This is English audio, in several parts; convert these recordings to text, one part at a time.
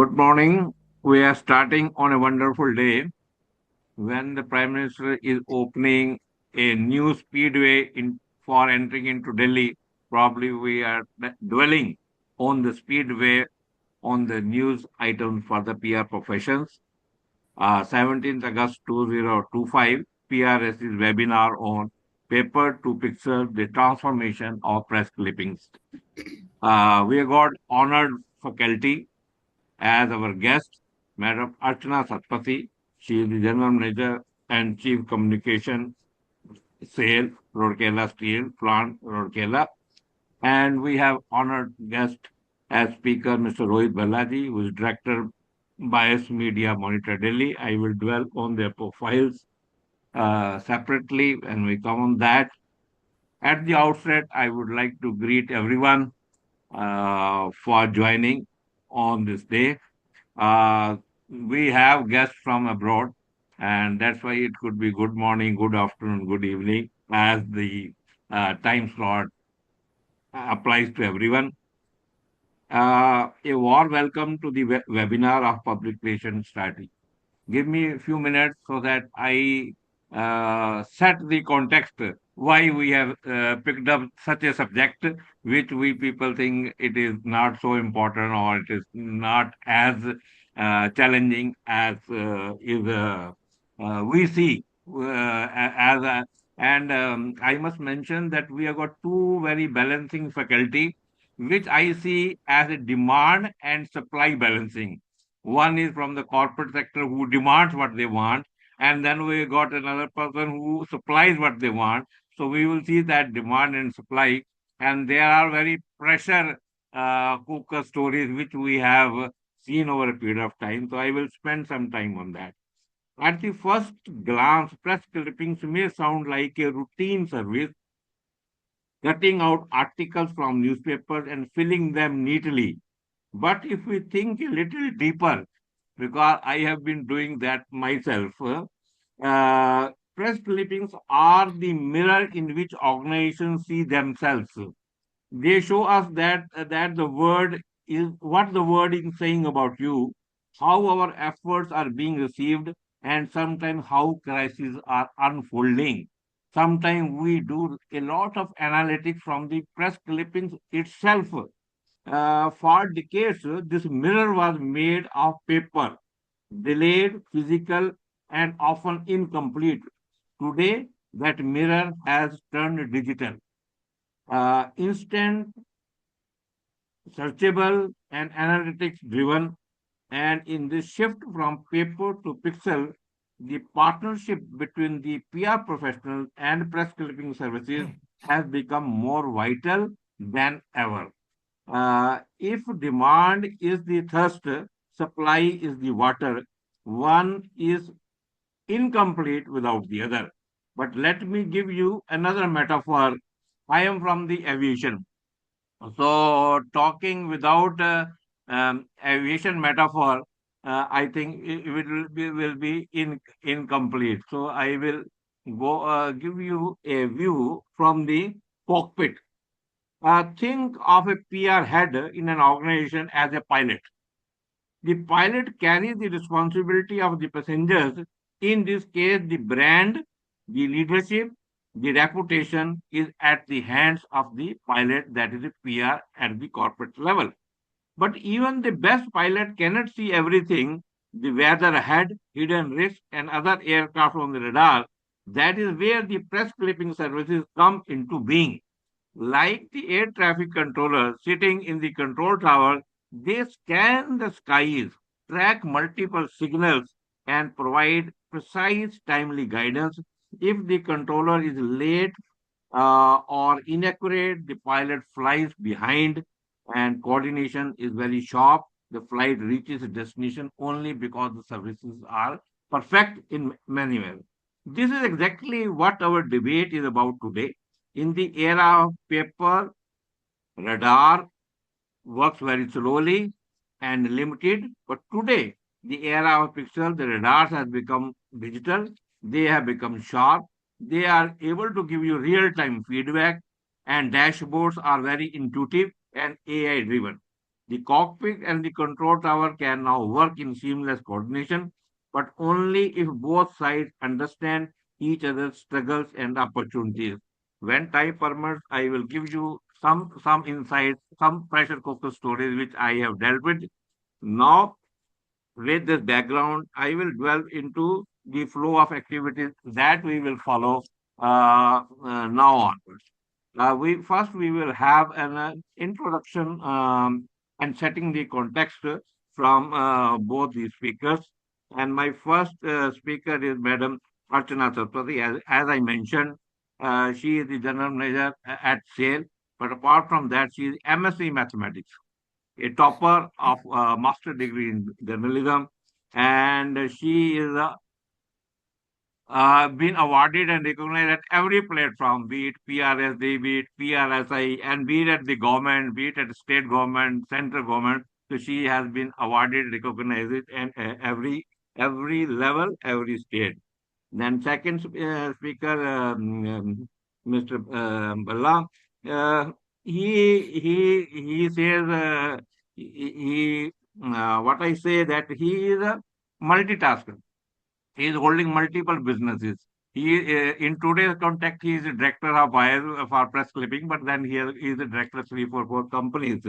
Good morning. We are starting on a wonderful day when the Prime Minister is opening a new speedway for entering into Delhi. Probably we are dwelling on the speedway on the news item for the PR professions. 17th August 2025, PRSD's webinar on paper to pixel, the transformation of press clippings. We have got honored faculty as our guest, Madam Archana Satpathy. She is the General Manager and Chief Communication Sale, Rourkela Steel Plant, Rourkela. And we have honored guest as speaker, Mr. Rohit Bhalla, who is Director, BIUS Media Monitor, Delhi. I will dwell on their profiles separately when we come on that. At the outset, I would like to greet everyone for joining on this day. Uh, we have guests from abroad, and that's why it could be good morning, good afternoon, good evening, as the time slot applies to everyone. A warm welcome to the webinar of public relations strategy. Give me a few minutes so that I set the context why we have picked up such a subject which we people think it is not so important or it is not as challenging as is we see as a, and I must mention that we have got two very balancing faculty which I see as a demand and supply balancing. One is from the corporate sector who demands what they want, and then we got another person who supplies what they want. So we will see that demand and supply, and there are very pressure cooker stories which we have seen over a period of time. So I will spend some time on that. At the first glance, press clippings may sound like a routine service, cutting out articles from newspapers and filling them neatly. But if we think a little deeper, because I have been doing that myself, press clippings are the mirror in which organizations see themselves. They show us that the word is what the word is saying about you, how our efforts are being received, and sometimes how crises are unfolding. Sometimes we do a lot of analytics from the press clippings itself. For decades, this mirror was made of paper, delayed, physical, and often incomplete. Today, that mirror has turned digital. Instant, searchable, and analytics driven. And in this shift from paper to pixel, the partnership between the PR professionals and press clipping services has become more vital than ever. If demand is the thirst, supply is the water. One is incomplete without the other. But let me give you another metaphor. I am from the aviation. So, talking without aviation metaphor, I think it will be incomplete. So, I will go give you a view from the cockpit. Think of a PR head in an organization as a pilot. The pilot carries the responsibility of the passengers. In this case, the brand, the leadership, the reputation is at the hands of the pilot, that is the PR at the corporate level. But even the best pilot cannot see everything, the weather ahead, hidden risks, and other aircraft on the radar. That is where the press clipping services come into being. Like the air traffic controller sitting in the control tower, they scan the skies, track multiple signals, and provide precise, timely guidance. If the controller is late or inaccurate, the pilot flies behind, and coordination is very sharp. The flight reaches its destination only because the services are perfect in many ways. This is exactly what our debate is about today. In the era of paper, radar works very slowly and limited. But today, the era of pixel, the radars has become digital. They have become sharp. They are able to give you real-time feedback, and dashboards are very intuitive and AI driven. The cockpit and the control tower can now work in seamless coordination, but only if both sides understand each other's struggles and opportunities. When time permits, I will give you some insights, some pressure cooker stories which I have dealt with. Now, with this background, I will delve into the flow of activities that we will follow now onwards. We will have an introduction and setting the context from both the speakers. And my first speaker is Madam Archana Satpathy. As I mentioned, she is the general manager at SAIL. But apart from that, she is MSc Mathematics, a topper of master degree in journalism, and she is been awarded and recognized at every platform, be it PRSD, be it PRSI, and be it at the government, be it at state government, central government. So she has been awarded, recognized, and every level, every state. Then second speaker, Mr. Bhalla, uh, he says what I say that he is a multitasker. He is holding multiple businesses. He in today's context, he is a director of BIUS for press clipping, but then he is a director of three, four companies,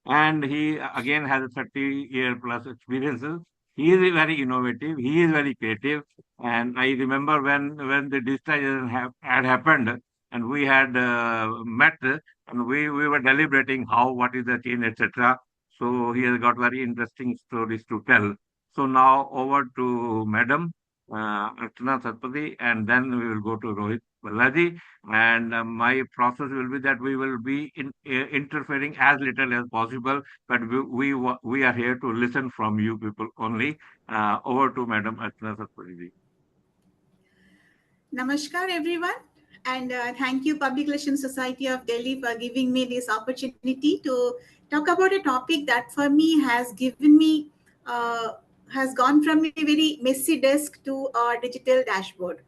and he again has a 30-year plus experiences. He is very innovative. He is very creative. And I remember when the digitization had happened, and we had met, and we were deliberating what is the change, etc. So he has got very interesting stories to tell. So now over to Madam. Archana Satpathy, and then we will go to Rohit Bhalla. And my process will be that we will be interfering as little as possible, but we are here to listen from you people only. Over to Madam Archana Satpathy. Namaskar, everyone, and thank you, Public Relations Society of Delhi, for giving me this opportunity to talk about a topic that, for me, uh, has gone from a very messy desk to a digital dashboard.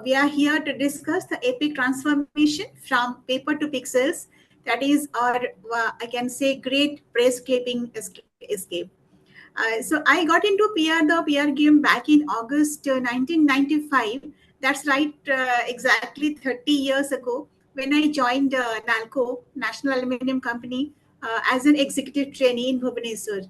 We are here to discuss the epic transformation from paper to pixels. That is our, I can say, great press clipping escape. So I got into the PR game back in August 1995. That's right, exactly 30 years ago when I joined NALCO, National Aluminium Company, as an executive trainee in Bhubaneswar.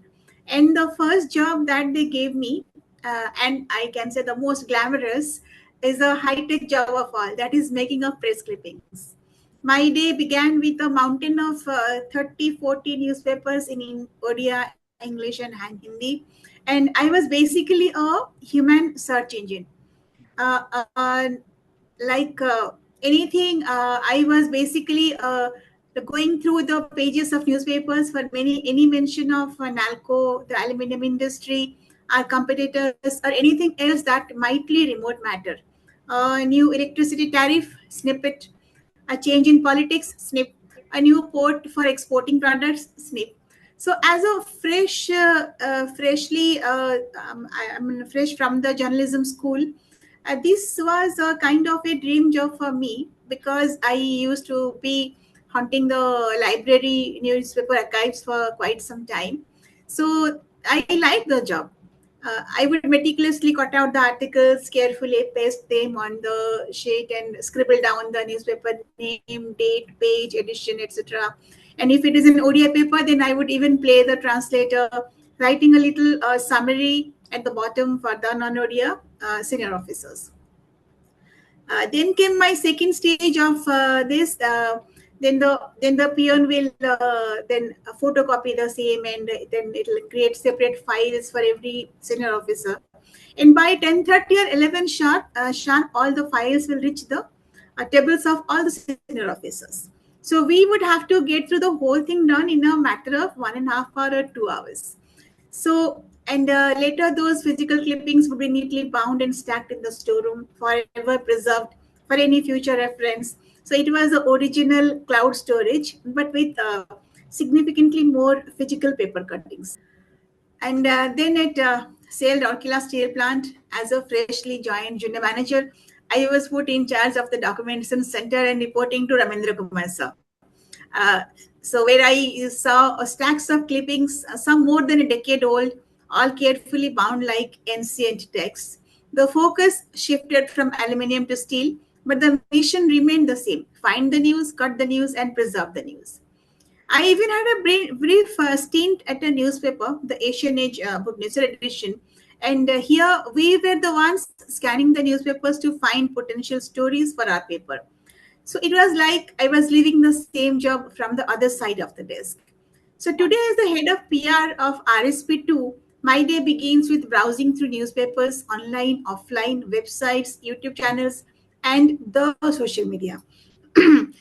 And the first job that they gave me, and I can say the most glamorous, is a high-tech job of all, that is making of press clippings. My day began with a mountain of 30, 40 newspapers in Odia, English, and Hindi. And I was basically a human search engine. Uh, uh, like anything, I was basically going through the pages of newspapers for any mention of NALCO, the aluminum industry, our competitors, or anything else that mightly remote matter. New electricity tariff, snippet. A change in politics, snip. A new port for exporting products, snip. So as a freshly I mean fresh from the journalism school, this was a kind of a dream job for me because I used to be hunting the library newspaper archives for quite some time. So I liked the job. I would meticulously cut out the articles, carefully paste them on the sheet, and scribble down the newspaper name, date, page, edition, etc. And if it is an ODI paper, then I would even play the translator, writing a little summary at the bottom for the non-ODI senior officers. Then came my second stage of this. Then the peon will then photocopy the same, and then it will create separate files for every senior officer. And by 10:30 or 11 sharp, all the files will reach the tables of all the senior officers. So we would have to get through the whole thing done in a matter of 1.5 hours or 2 hours. So, and later those physical clippings would be neatly bound and stacked in the storeroom, forever preserved for any future reference. So it was the original cloud storage, but with significantly more physical paper cuttings. And then at sailed Rourkela Steel Plant as a freshly joined junior manager, I was put in charge of the documentation center and reporting to Ramendra Kumar sir. Uh, so where I saw stacks of clippings, some more than a decade old, all carefully bound like ancient texts. The focus shifted from aluminium to steel, but the mission remained the same: find the news, cut the news, and preserve the news. I even had a brief stint at a newspaper, the Asian Age Bhubaneswar edition, and here we were the ones scanning the newspapers to find potential stories for our paper. So it was like I was leaving the same job from the other side of the desk. So today, as the head of PR of RSP2, my day begins with browsing through newspapers, online, offline, websites, YouTube channels, and the social media.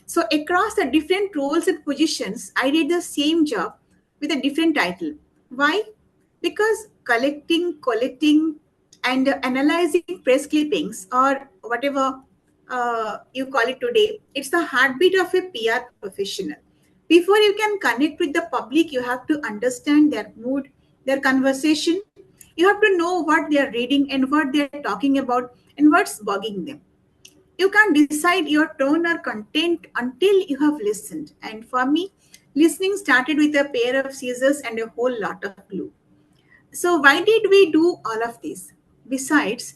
So across the different roles and positions, I did the same job with a different title. Why? Because collecting, and analyzing press clippings or whatever you call it today, it's the heartbeat of a PR professional. Before you can connect with the public, you have to understand their mood, their conversation. You have to know what they are reading and what they are talking about and what's bugging them. You can't decide your tone or content until you have listened. And for me, listening started with a pair of scissors and a whole lot of glue. So why did we do all of this? Besides,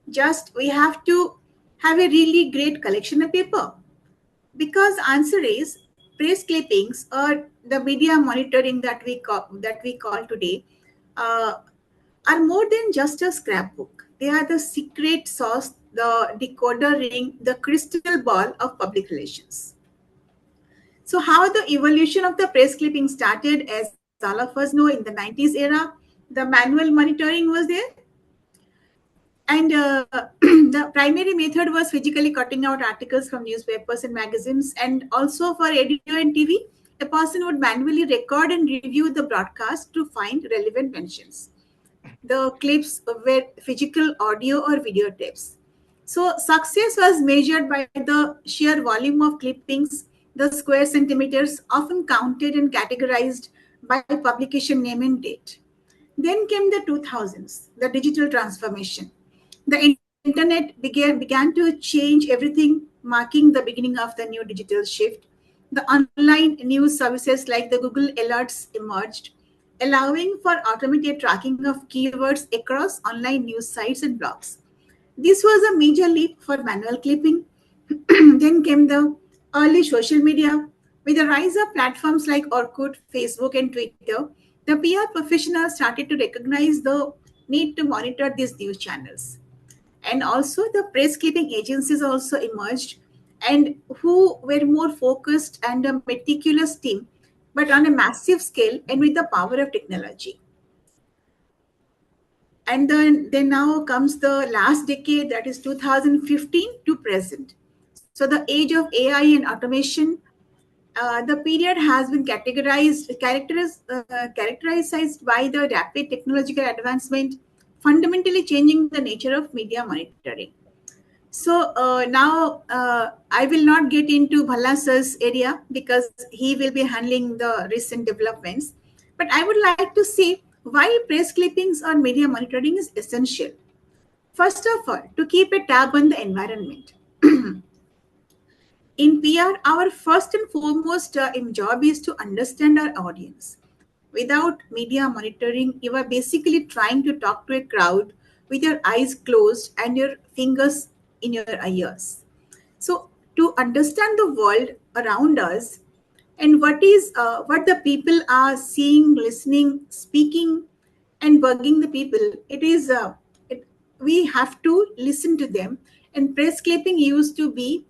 just we have to have a really great collection of paper. Because answer is press clippings or the media monitoring that we call today uh, are more than just a scrapbook. They are the secret sauce, the decoder ring, the crystal ball of public relations. So, how the evolution of the press clipping started, as all of us know, in the 90s era, the manual monitoring was there, and the primary method was physically cutting out articles from newspapers and magazines, and also for radio and TV, a person would manually record and review the broadcast to find relevant mentions. The clips were physical audio or video tapes. So success was measured by the sheer volume of clippings, the square centimeters, often counted and categorized by publication name and date. Then came the 2000s, the digital transformation. The internet began to change everything, marking the beginning of the new digital shift. The online news services like the Google Alerts emerged, allowing for automated tracking of keywords across online news sites and blogs. This was a major leap for manual clipping. Then came the early social media. With the rise of platforms like Orkut, Facebook, and Twitter, the PR professionals started to recognize the need to monitor these news channels. And also, the press clipping agencies also emerged, and who were more focused and a meticulous team, but on a massive scale and with the power of technology. And then now comes the last decade, that is 2015 to present. So the age of AI and automation, the period has been characterized by the rapid technological advancement, fundamentally changing the nature of media monitoring. So now I will not get into Bhalla's area because he will be handling the recent developments. But I would like to see why press clippings or media monitoring is essential. First of all, to keep a tab on the environment. In PR, our first and foremost job is to understand our audience. Without media monitoring, you are basically trying to talk to a crowd with your eyes closed and your fingers in your ears. So, to understand the world around us and what the people are seeing, listening, speaking, and bugging the people, we have to listen to them. And press clipping used to be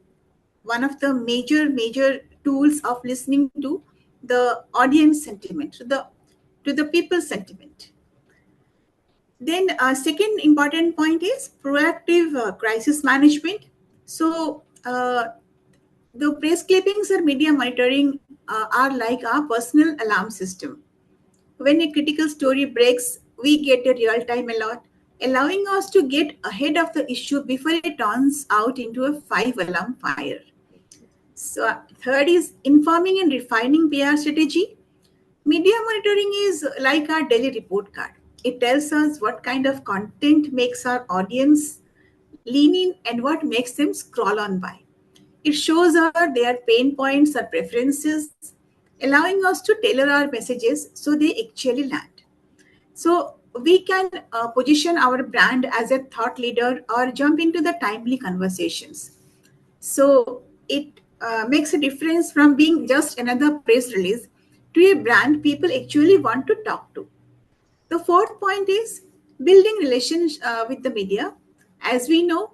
one of the major tools of listening to the audience sentiment, to the people's sentiment. Then second important point is proactive crisis management. So the press clippings or media monitoring are like our personal alarm system. When a critical story breaks, we get a real-time alert, allowing us to get ahead of the issue before it turns out into a five-alarm fire. So, third is informing and refining PR strategy. Media monitoring is like our daily report card. It tells us what kind of content makes our audience lean in and what makes them scroll on by. It shows their pain points or preferences. allowing us to tailor our messages so they actually land. So we can position our brand as a thought leader or jump into the timely conversations. So it makes a difference from being just another press release to a brand people actually want to talk to. The fourth point is building relations with the media. As we know,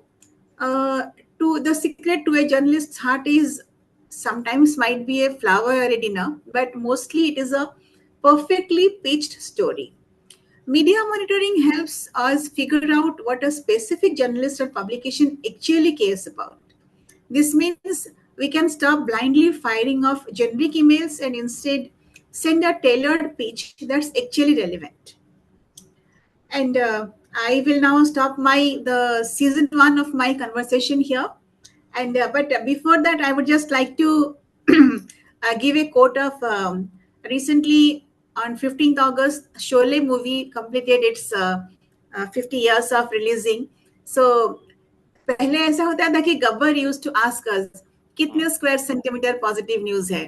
uh, to the secret to a journalist's heart is sometimes might be a flower or a dinner, but mostly it is a perfectly pitched story. Media monitoring helps us figure out what a specific journalist or publication actually cares about. This means we can stop blindly firing off generic emails and instead send a tailored pitch that's actually relevant. And I will now stop my the season one of my conversation here. And but before that, I would just like to give a quote of recently on 15th August, Sholay movie completed its 50 years of releasing. So पहले ऐसा होता था कि Gabbar used to ask us mm, कितने square centimetre positive news है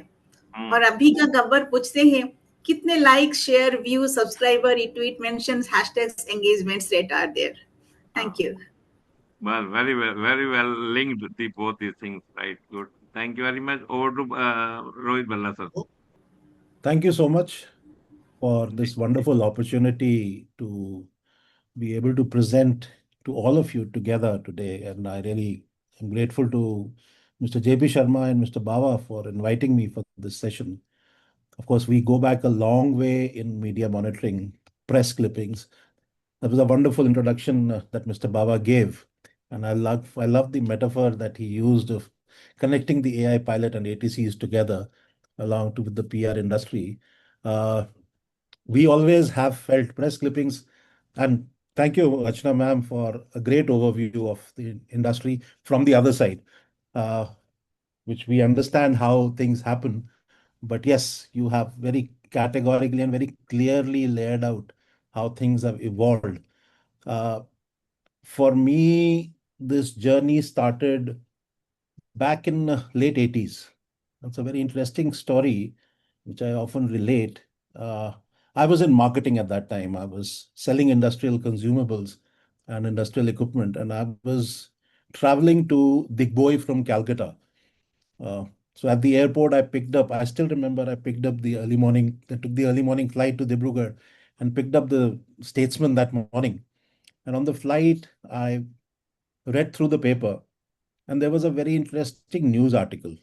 और mm, अभी का गब्बर पूछते हैं कितने like share view subscriber retweet mentions hashtags engagements rate are there uh, thank you very well linked the both these things, right? Good. Thank you very much. Over to Rohit Bhalla, sir. Thank you so much for this wonderful opportunity to be able to present to all of you together today. And I really am grateful to Mr. JP Sharma and Mr. Bawa for inviting me for this session. Of course, we go back a long way in media monitoring, press clippings. That was a wonderful introduction that Mr. Bawa gave. And I love the metaphor that he used of connecting the AI pilot and ATCs together along to with the PR industry. Uh, we always have felt press clippings. And thank you, Archana ma'am, for a great overview of the industry from the other side, uh, which we understand how things happen. But yes, you have very categorically and very clearly laid out how things have evolved. Uh, for me, this journey started back in late 80s. That's a very interesting story, which I often relate. Uh, I was in marketing at that time. I was selling industrial consumables and industrial equipment, and I was traveling to Digboi from Calcutta. Uh, so at the airport, I still remember I picked up the early morning, I took the early morning flight to Dibrugarh and picked up the Statesman that morning. And on the flight, I read through the paper, and there was a very interesting news article.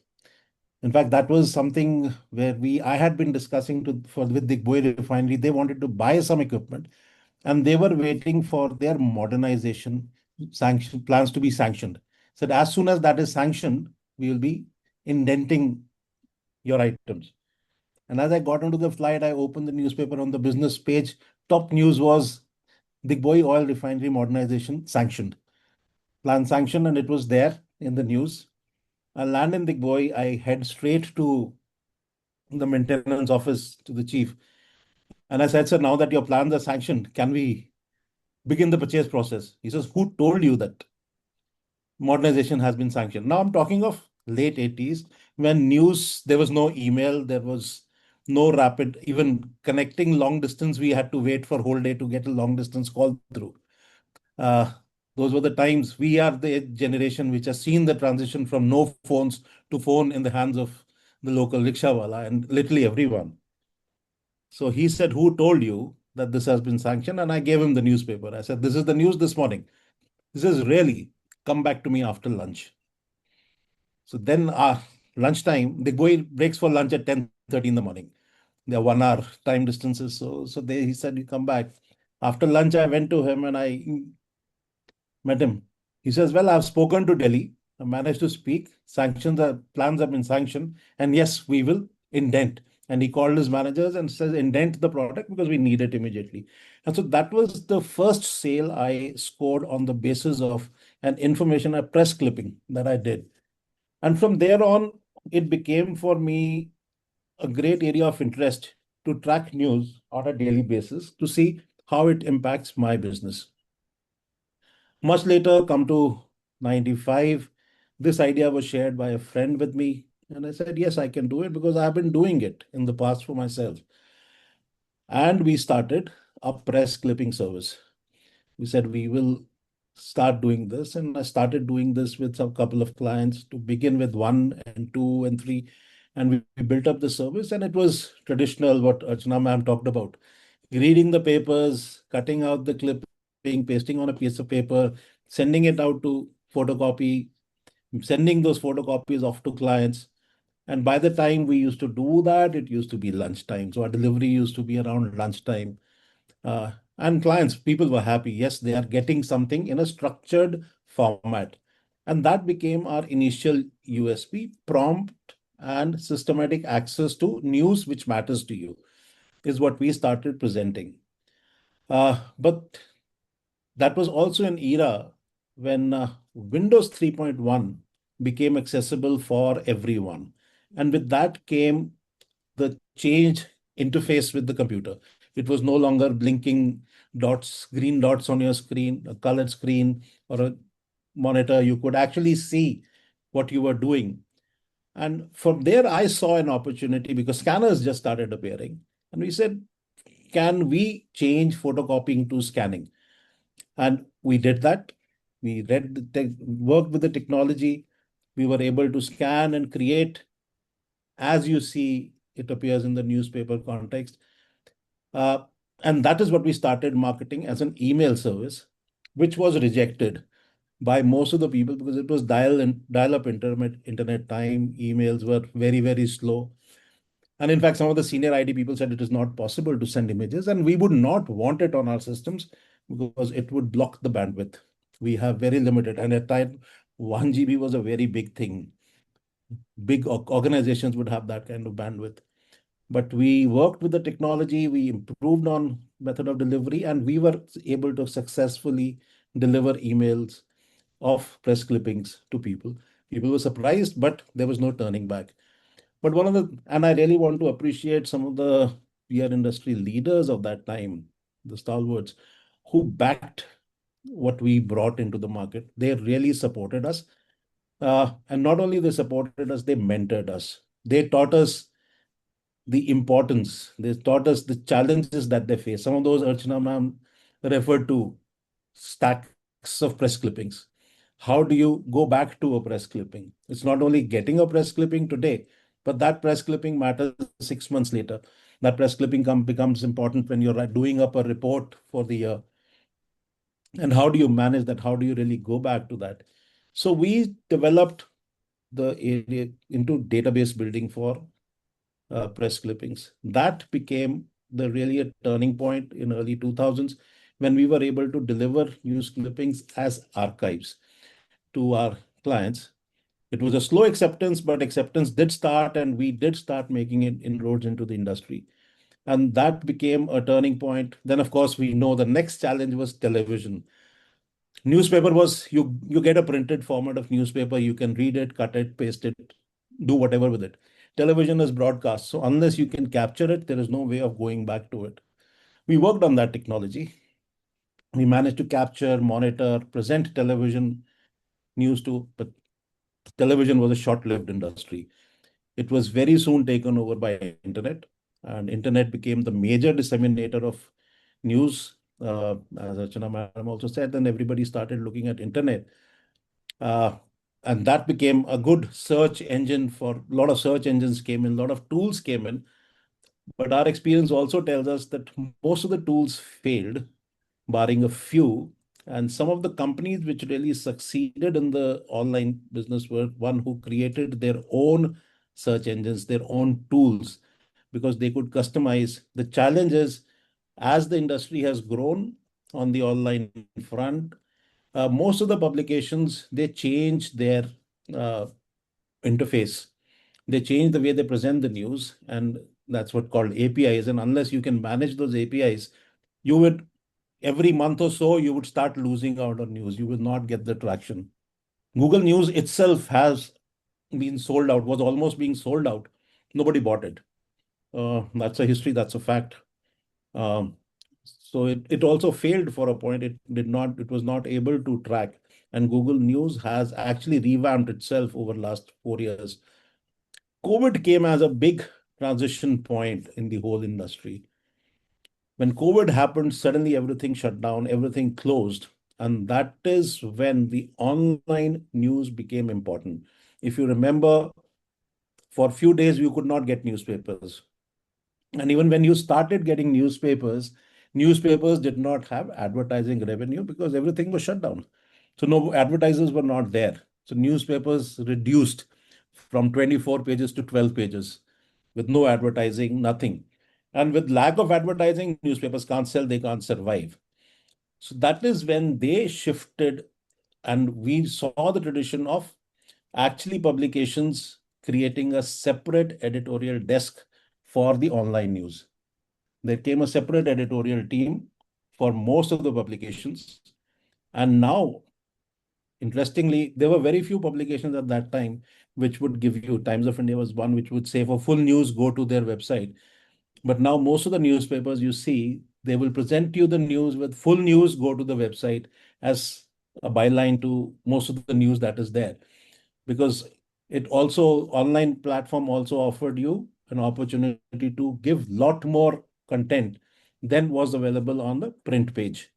In fact, that was something where we I had been discussing to for with the Boy refinery. They wanted to buy some equipment, and they were waiting for their modernization sanction plans to be sanctioned. Said as soon as that is sanctioned, we will be indenting your items. And as I got onto the flight, I opened the newspaper on the business page. Top news was Digboi Oil Refinery modernization sanctioned, plan sanctioned, and it was there in the news. I land in Digboi. I head straight to the maintenance office to the chief. And I said, sir, now that your plans are sanctioned, can we begin the purchase process? He says, who told you that modernization has been sanctioned? Now I'm talking of late 80s when news, there was no email, there was no rapid, even connecting long distance, we had to wait for whole day to get a long distance call through. Uh, those were the times. We are the generation which has seen the transition from no phones to phone in the hands of the local rickshawala and literally everyone. So he said, who told you that this has been sanctioned? And I gave him the newspaper. I said, this is the news this morning. He says, really? Come back to me after lunch. So then lunchtime, the boy breaks for lunch at 10:30 in the morning. They're 1 hour time distances. He said, you come back. After lunch, I went to him and I met him. He says, well, I've spoken to Delhi. I managed to speak. Plans have been sanctioned. And yes, we will indent. And he called his managers and says, indent the product because we need it immediately. And so that was the first sale I scored on the basis of an information, a press clipping that I did. And from there on, it became for me a great area of interest to track news on a daily basis to see how it impacts my business. Much later, come to 95, this idea was shared by a friend with me. And I said, yes, I can do it because I've been doing it in the past for myself. And we started a press clipping service. We said we will start doing this. And I started doing this with a couple of clients to begin with, one and two and three. And we built up the service. And it was traditional, what Archana ma'am talked about, reading the papers, cutting out the clipping, pasting on a piece of paper, sending it out to photocopy, sending those photocopies off to clients. And by the time we used to do that, it used to be lunchtime. So our delivery used to be around lunchtime. And clients, people were happy. Yes, they are getting something in a structured format. And that became our initial USP: prompt and systematic access to news which matters to you, is what we started presenting. But that was also an era when Windows 3.1 became accessible for everyone. And with that came the changed interface with the computer. It was no longer blinking dots, green dots on your screen, a colored screen, or a monitor. You could actually see what you were doing. And from there, I saw an opportunity because scanners just started appearing. And we said, can we change photocopying to scanning? And we did that. We worked with the technology. We were able to scan and create, as you see, it appears in the newspaper context. Uh, and that is what we started marketing as an email service, which was rejected by most of the people because it was dial-up internet time. Emails were very, very slow. And in fact, some of the senior IT people said it is not possible to send images, and we would not want it on our systems because it would block the bandwidth. We have very limited, and at time 1 GB was a very big thing. Big organizations would have that kind of bandwidth. But we worked with the technology, we improved on method of delivery, and we were able to successfully deliver emails of press clippings to people. People were surprised, but there was no turning back. But and I really want to appreciate some of the PR industry leaders of that time, the stalwarts, who backed what we brought into the market. They really supported us. And not only they supported us, they mentored us. They taught us the importance. They taught us the challenges that they face. Some of those Archana ma'am referred to stacks of press clippings. How do you go back to a press clipping? It's not only getting a press clipping today, but that press clipping matters 6 months later. That press clipping becomes important when you're doing up a report for the year. And how do you manage that? How do you really go back to that? So we developed the area into database building for press clippings. That became the really a turning point in early 2000s when we were able to deliver news clippings as archives to our clients. It was a slow acceptance, but acceptance did start, and we did start making it inroads into the industry. And that became a turning point. Then, of course, we know the next challenge was television. Newspaper was you get a printed format of newspaper, you can read it, cut it, paste it, do whatever with it. Television is broadcast, so unless you can capture it, there is no way of going back to it. We worked on that technology. We managed to capture, monitor, present television news to, but television was a short-lived industry. It was very soon taken over by internet, and internet became the major disseminator of news. As Archana madam also said, then everybody started looking at internet. Uh, and that became a good search engine. For a lot of search engines came in, a lot of tools came in. But our experience also tells us that most of the tools failed, barring a few. And some of the companies which really succeeded in the online business were one who created their own search engines, their own tools, because they could customize. The challenge is, as the industry has grown on the online front, most of the publications, they change their uh, interface. They change the way they present the news, and that's what called APIs. And unless you can manage those APIs, you would every month or so you would start losing out on news. You will not get the traction. Google News itself has been sold out, was almost being sold out. Nobody bought it. That's a history. That's a fact. Um, so it also failed for a point. It was not able to track. And Google News has actually revamped itself over last 4 years. COVID came as a big transition point in the whole industry. When COVID happened, suddenly everything shut down, everything closed. And that is when the online news became important. If you remember, for a few days, you could not get newspapers. And even when you started getting newspapers, newspapers did not have advertising revenue because everything was shut down. So no advertisers were not there. So newspapers reduced from 24 pages to 12 pages with no advertising, nothing. And with lack of advertising, newspapers can't sell, they can't survive. So that is when they shifted, and we saw the tradition of actually publications creating a separate editorial desk for the online news. There came a separate editorial team for most of the publications. And now, interestingly, there were very few publications at that time which would give you, Times of India was one which would say for full news, go to their website. But now most of the newspapers you see, they will present you the news with full news, go to the website as a byline to most of the news that is there. Because it also, online platform also offered you an opportunity to give lot more content than was available on the print page.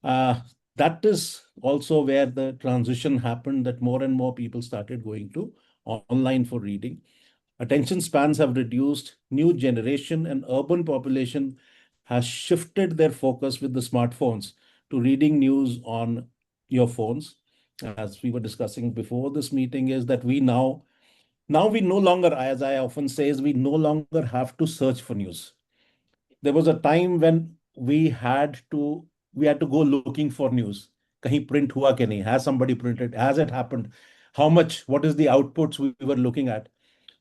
Uh, that is also where the transition happened, that more and more people started going to online for reading. Attention spans have reduced. New generation and urban population has shifted their focus with the smartphones to reading news on your phones. As we were discussing before this meeting, is that now we no longer, as I often say, is we no longer have to search for news. There was a time when we had to go looking for news. Kahin print hua ke nahi? Has somebody printed? Has it happened? How much? What is the outputs we were looking at?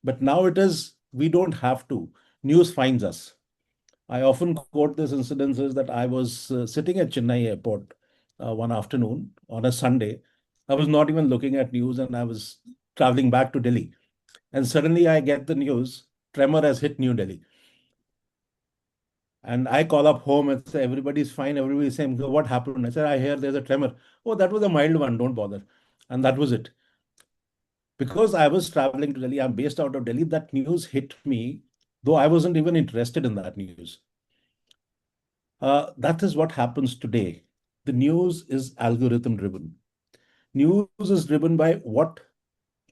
But now it is, we don't have to. News finds us. I often quote this incident is that I was sitting at Chennai airport one afternoon on a Sunday. I was not even looking at news and I was traveling back to Delhi. And suddenly I get the news, tremor has hit New Delhi. And I call up home and say, everybody's fine. Everybody's saying, what happened? I said, I hear there's a tremor. Oh, that was a mild one. Don't bother. And that was it. Because I was traveling to Delhi, I'm based out of Delhi, that news hit me, though I wasn't even interested in that news. That is what happens today. The news is algorithm driven. News is driven by what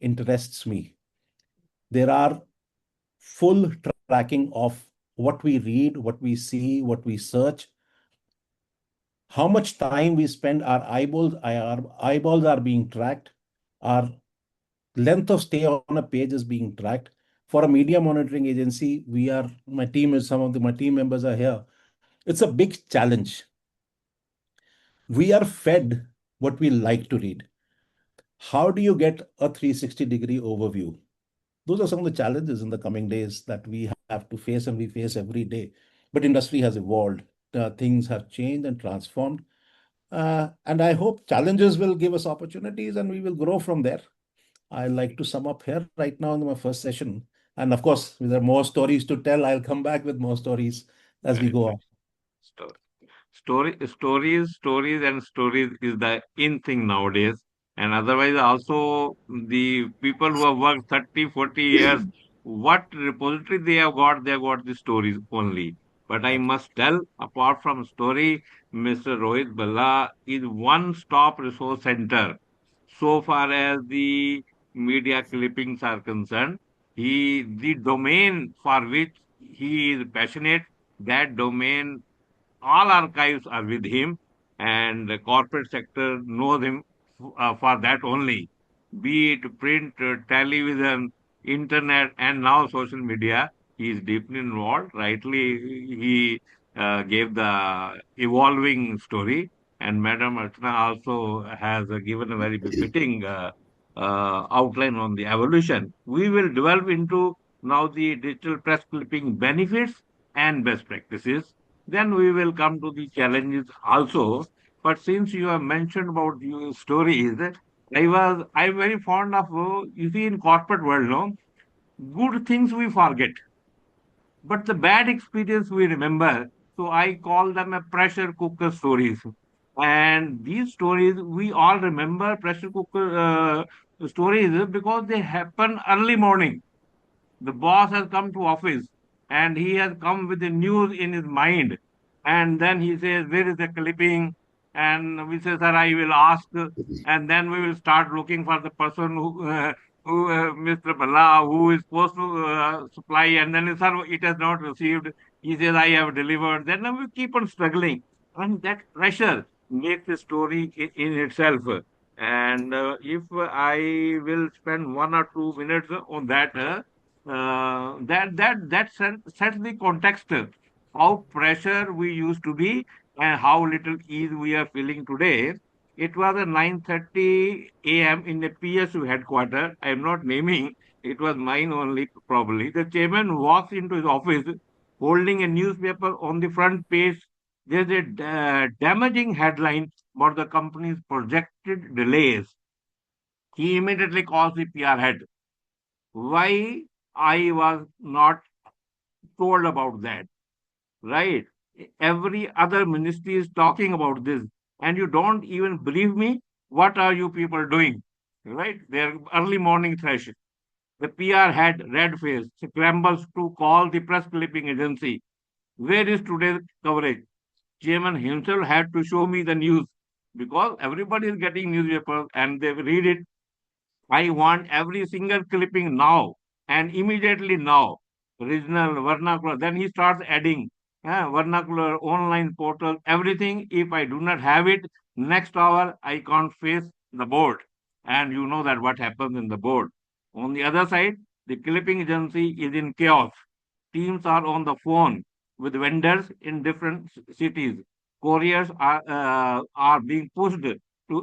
interests me. There are full tracking of what we read, what we see, what we search, how much time we spend, our eyeballs are being tracked, our length of stay on a page is being tracked. For a media monitoring agency, my team is, some of my team members are here. It's a big challenge. We are fed what we like to read. How do you get a 360-degree overview? Those are some of the challenges in the coming days that we have to face and we face every day. But industry has evolved. Things have changed and transformed. And I hope challenges will give us opportunities and we will grow from there. I like to sum up here right now in my first session. And of course, if there are more stories to tell, I'll come back with more stories as we Right, go right. on. Stories, and stories is the in thing nowadays. And otherwise, also the people who have worked 30, 40 years, what repository they have got the stories only. But I Exactly. must tell, apart from story, Mr. Rohit Bhalla is one-stop resource center. So far as the media clippings are concerned, the domain for which he is passionate, that domain, all archives are with him, and the corporate sector knows him for that only. Be it print, television, internet, and now social media, he is deeply involved. Rightly, he gave the evolving story, and Madam Archana also has given a very befitting outline on the evolution. We will delve into now the digital press clipping benefits and best practices. Then we will come to the challenges also. But since you have mentioned about your stories, I'm very fond of, you see, in corporate world, no, good things we forget, but the bad experience we remember. So I call them a pressure cooker stories. And these stories, we all remember pressure cooker stories because they happen early morning. The boss has come to office and he has come with the news in his mind. And then he says, where is the clipping? And we say, sir, I will ask. And then we will start looking for the person who Mr. Bhalla, who is supposed to supply. And then, sir, it has not received. He says, I have delivered. Then we keep on struggling. And that pressure makes the story in itself. And if I will spend 1 or 2 minutes on that, sets the context how pressure we used to be and how little ease we are feeling today. It was at 9:30 a.m. in the PSU headquarters. I am not naming. It was mine only, probably. The chairman walks into his office holding a newspaper. On the front page. There's a damaging headline about the company's projected delays. He immediately calls the PR head. Why I was not told about that, right? Every other ministry is talking about this, and you don't even believe me. What are you people doing? Right? Their early morning thresh. The PR head, red face, scrambles to call the press clipping agency. Where is today's coverage? Chairman himself had to show me the news because everybody is getting newspaper and they read it. I want every single clipping now and immediately now. Regional, vernacular. Then he starts adding vernacular, online portal, everything. If I do not have it, next hour I can't face the board. And you know that what happens in the board. On the other side, the clipping agency is in chaos. Teams are on the phone with vendors in different cities. Couriers are being pushed to,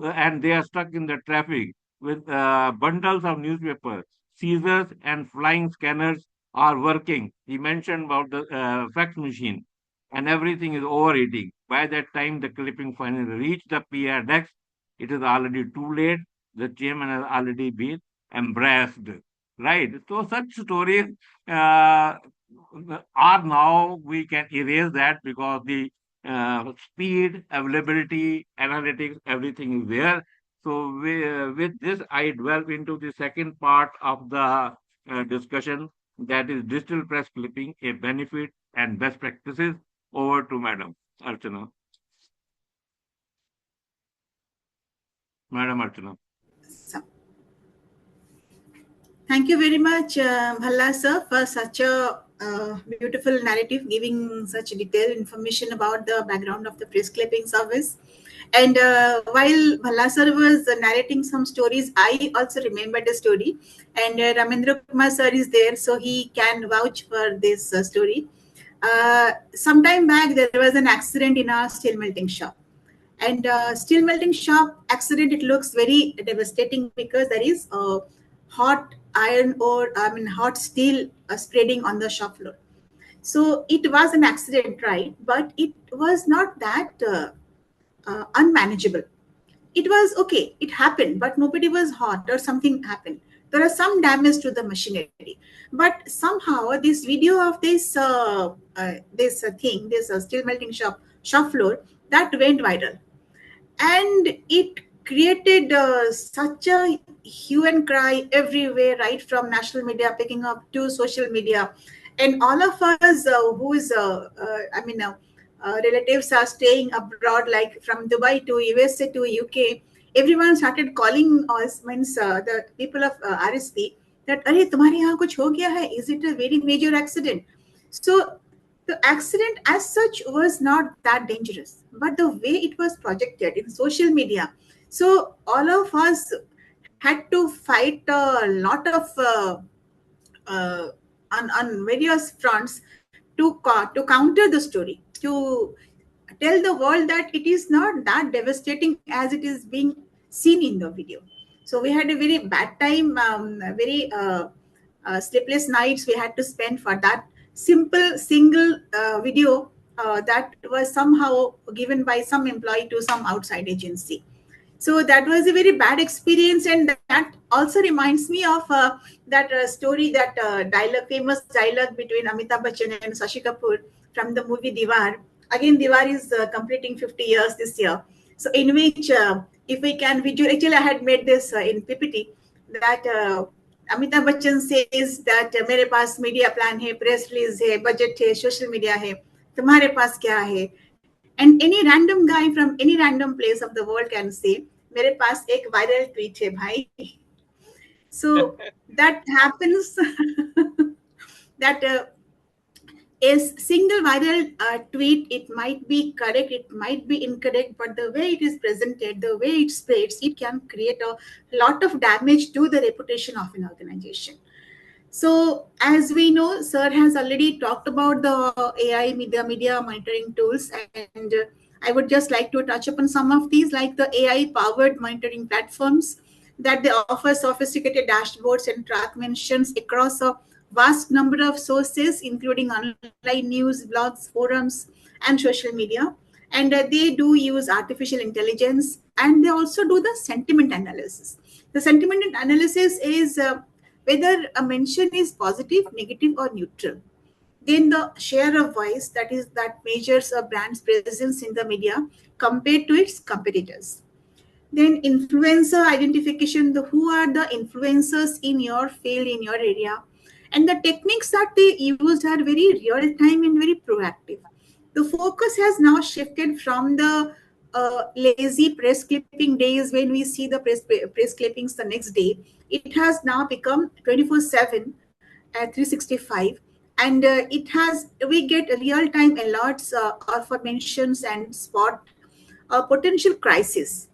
and they are stuck in the traffic with bundles of newspapers. Scissors and flying scanners are working. He mentioned about the fax machine, and everything is overheating. By that time, the clipping finally reached the PR desk. It is already too late. The chairman has already been embraced. Right. So such stories uh, are now we can erase that because the speed, availability, analytics, everything is there. So with this, I delve into the second part of the discussion, that is digital press clipping, a benefit and best practices. Over to Madam Archana. Madam Archana. So, thank you very much, Bhalla sir, for such a beautiful narrative, giving such detailed information about the background of the press clipping service. And while Bhalla sir was narrating some stories, I also remembered a story. And Ramendra Kumar sir is there, so he can vouch for this story. Sometime back, there was an accident in our steel melting shop. And steel melting shop accident, it looks very devastating because there is hot iron or hot steel spreading on the shop floor. So it was an accident, right? But it was not that unmanageable. It was okay, it happened, but nobody was hot or something happened. There are some damage to the machinery, but somehow this video of this steel melting shop floor, that went viral, and it created such a hue and cry everywhere, right from national media picking up to social media. And all of us who is relatives are staying abroad, like from Dubai to USA to UK, everyone started calling us, means the people of RSP, that अरे तुम्हारे यहाँ कुछ हो गया है, is it a very major accident? So the accident as such was not that dangerous, but the way it was projected in social media. So all of us had to fight a lot of on various fronts to counter the story, to tell the world that it is not that devastating as it is being seen in the video. So we had a very bad time, very sleepless nights we had to spend for that simple single video that was somehow given by some employee to some outside agency. So that was a very bad experience, and that also reminds me of that story, that dialogue, famous dialogue between Amitabh Bachchan and Sashi Kapoor from the movie Diwar. Again, Diwar is completing 50 years this year. So in which, if we can visual, actually I had made this in PPT, that Amitabh Bachchan says that मेरे पास media plan है, press release है, budget है, social media है, तुम्हारे पास क्या है? And any random guy from any random place of the world can say, मेरे पास एक viral tweet है भाई. So that happens. That a single viral tweet, it might be correct, it might be incorrect, but the way it is presented, the way it spreads, it can create a lot of damage to the reputation of an organization. So, as we know, Sir has already talked about the AI media monitoring tools, and I would just like to touch upon some of these, like the AI powered monitoring platforms that they offer sophisticated dashboards and track mentions across a vast number of sources, including online news, blogs, forums, and social media. And they do use artificial intelligence, and they also do the sentiment analysis. The sentiment analysis is whether a mention is positive, negative, or neutral. Then the share of voice, that is that measures a brand's presence in the media compared to its competitors. Then influencer identification, the who are the influencers in your field, in your area, and the techniques that they used are very real time and very proactive. The focus has now shifted from the lazy press clipping days when we see the press clippings the next day. It has now become 24/7 at 365, and it has we get real time alerts or for mentions and spot a potential crisis,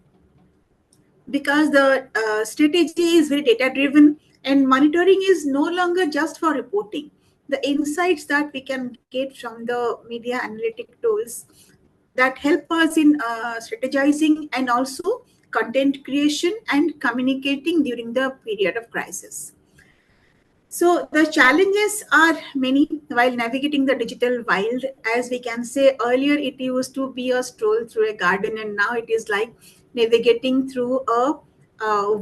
because the strategy is very data driven, and monitoring is no longer just for reporting. The insights that we can get from the media analytic tools that help us in strategizing and also content creation and communicating during the period of crisis. So the challenges are many while navigating the digital wild. As we can say, earlier it used to be a stroll through a garden, and now it is like navigating through a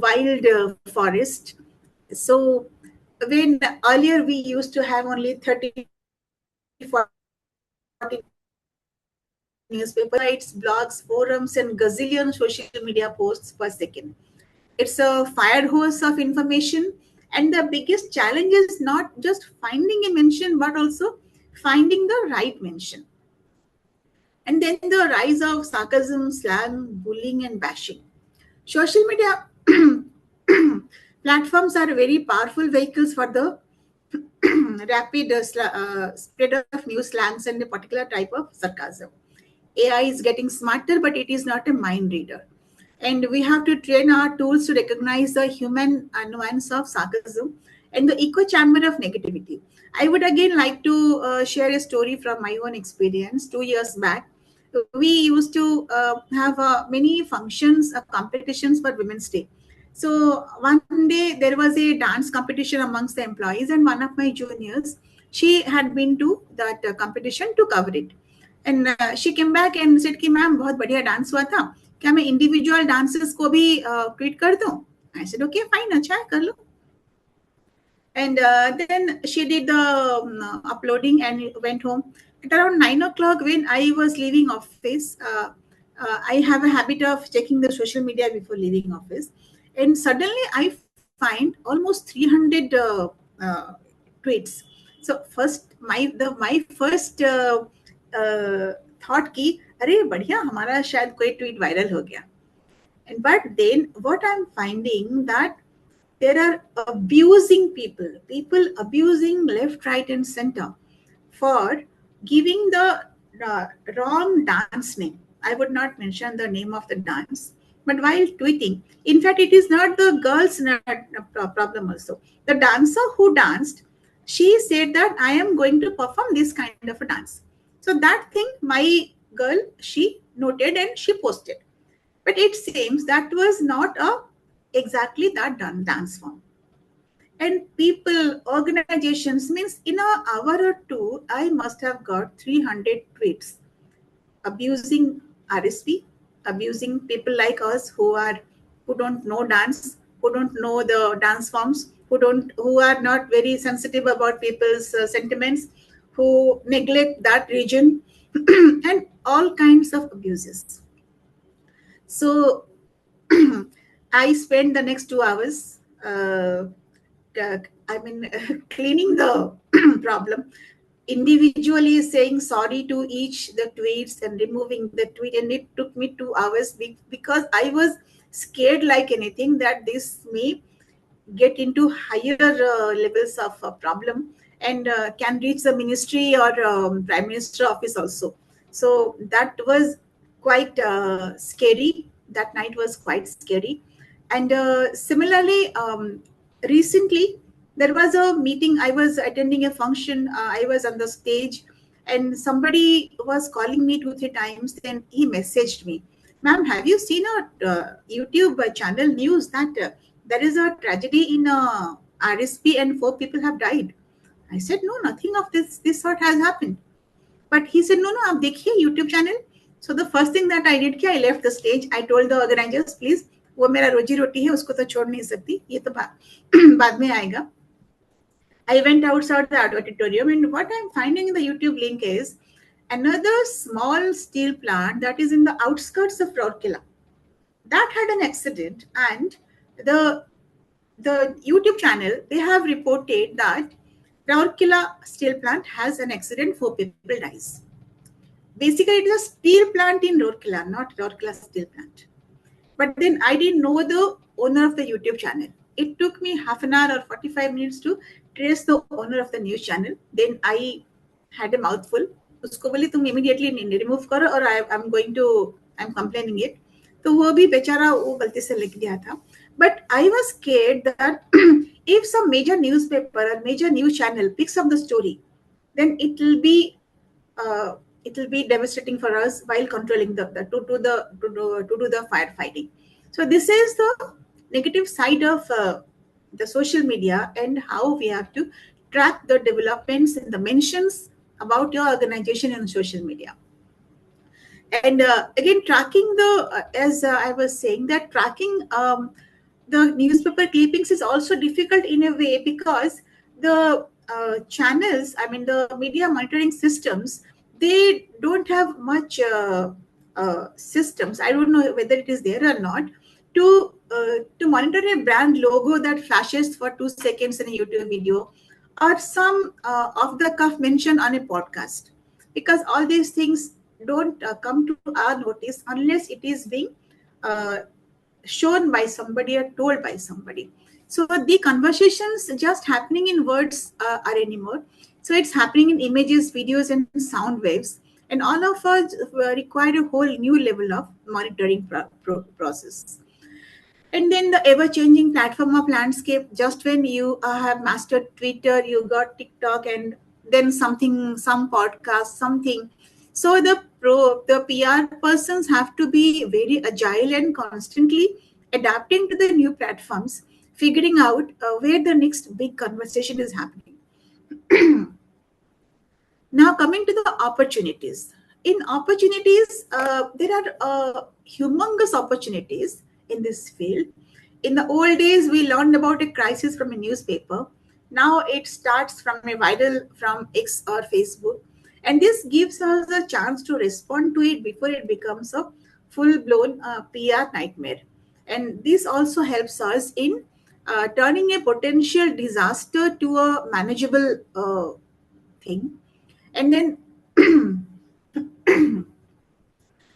wild forest. So when earlier we used to have only 30, 40 newspapers, sites, blogs, forums, and gazillion social media posts per second. It's a fire hose of information, and the biggest challenge is not just finding a mention, but also finding the right mention. And then the rise of sarcasm, slang, bullying, and bashing. Social media platforms are very powerful vehicles for the rapid spread of new slangs and a particular type of sarcasm. AI is getting smarter, but it is not a mind reader. And we have to train our tools to recognize the human nuance of sarcasm and the echo chamber of negativity. I would again like to share a story from my own experience. 2 years back, we used to have many functions, competitions for Women's Day. So one day there was a dance competition amongst the employees, and one of my juniors, she had been to that competition to cover it. And she came back and said कि ma'am बहुत बढ़िया dance हुआ था, क्या मैं individual dances को भी tweet कर दूं? I said okay fine, अच्छा है कर लो. And then she did the uploading and went home. At around 9 o'clock, when I was leaving office, I have a habit of checking the social media before leaving office, and suddenly I find almost 300 tweets. So first, my first thought ki, अरे बढ़िया हमारा शायद कोई tweet viral हो गया. And but then what I'm finding that there are abusing people abusing left, right, and center for giving the wrong dance name. I would not mention the name of the dance, but while tweeting, in fact, it is not the girl's problem also. The dancer who danced, she said that I am going to perform this kind of a dance. So that thing, my girl, she noted and she posted. But it seems that was not exactly that dance form. And people, organizations, means in an hour or two, I must have got 300 tweets abusing RSP, abusing people like us who don't know dance, who don't know the dance forms, who are not very sensitive about people's sentiments, who neglect that region, and all kinds of abuses. So I spent the next 2 hours I mean, cleaning the problem, individually saying sorry to each the tweets and removing the tweet, and it took me 2 hours because I was scared like anything that this may get into higher levels of problem and can reach the ministry or prime minister office also. So that was quite scary. That night was quite scary. And similarly, recently there was a meeting. I was attending a function. I was on the stage, and somebody was calling me 2 3 times. Then he messaged me, "Ma'am, have you seen a YouTube channel news that there is a tragedy in RSP and 4 people have died?" I said, "No, nothing of this sort has happened." But he said, "No, no, आप देखिए YouTube channel." So the first thing that I did क्या, I left the stage. I told the organizers, please, वो मेरा रोजी रोटी है, उसको तो छोड़ नहीं सकती, ये तो बाद में आएगा. I went outside the auditorium, and what I'm finding in the YouTube link is another small steel plant that is in the outskirts of Rourkela that had an accident, and the YouTube channel, they have reported that Rourkela Steel Plant has an accident, 4 people dies. Basically, it is a steel plant in Rourkela, not Rourkela Steel Plant. But then I didn't know the owner of the YouTube channel. It took me half an hour or 45 minutes to trace the owner of the news channel. Then I had a mouthful. उसको बोली तुम immediately remove करो और I'm complaining it. तो वो भी बेचारा वो गलती से लिख दिया था. But I was scared that if some major newspaper or major news channel picks up the story, then it will be devastating for us while controlling to do the firefighting. So this is the negative side of the social media and how we have to track the developments and the mentions about your organization in social media. And again, tracking as I was saying, that tracking the newspaper clippings is also difficult in a way because the channels, I mean, the media monitoring systems, they don't have much systems. I don't know whether it is there or not to monitor a brand logo that flashes for 2 seconds in a YouTube video or some off the cuff mention on a podcast, because all these things don't come to our notice unless it is being uh, shown by somebody or told by somebody. So the conversations just happening in words are anymore. So it's happening in images, videos, and sound waves. And all of us require a whole new level of monitoring process. And then the ever-changing platform of landscape. Just when you have mastered Twitter, you got TikTok, and then something, some podcast, something. So the PR persons have to be very agile and constantly adapting to the new platforms, figuring out where the next big conversation is happening. Now, coming to the opportunities. In opportunities, there are humongous opportunities in this field. In the old days, we learned about a crisis from a newspaper. Now it starts from a viral from X or Facebook. And this gives us a chance to respond to it before it becomes a full-blown PR nightmare. And this also helps us in turning a potential disaster to a manageable thing. And then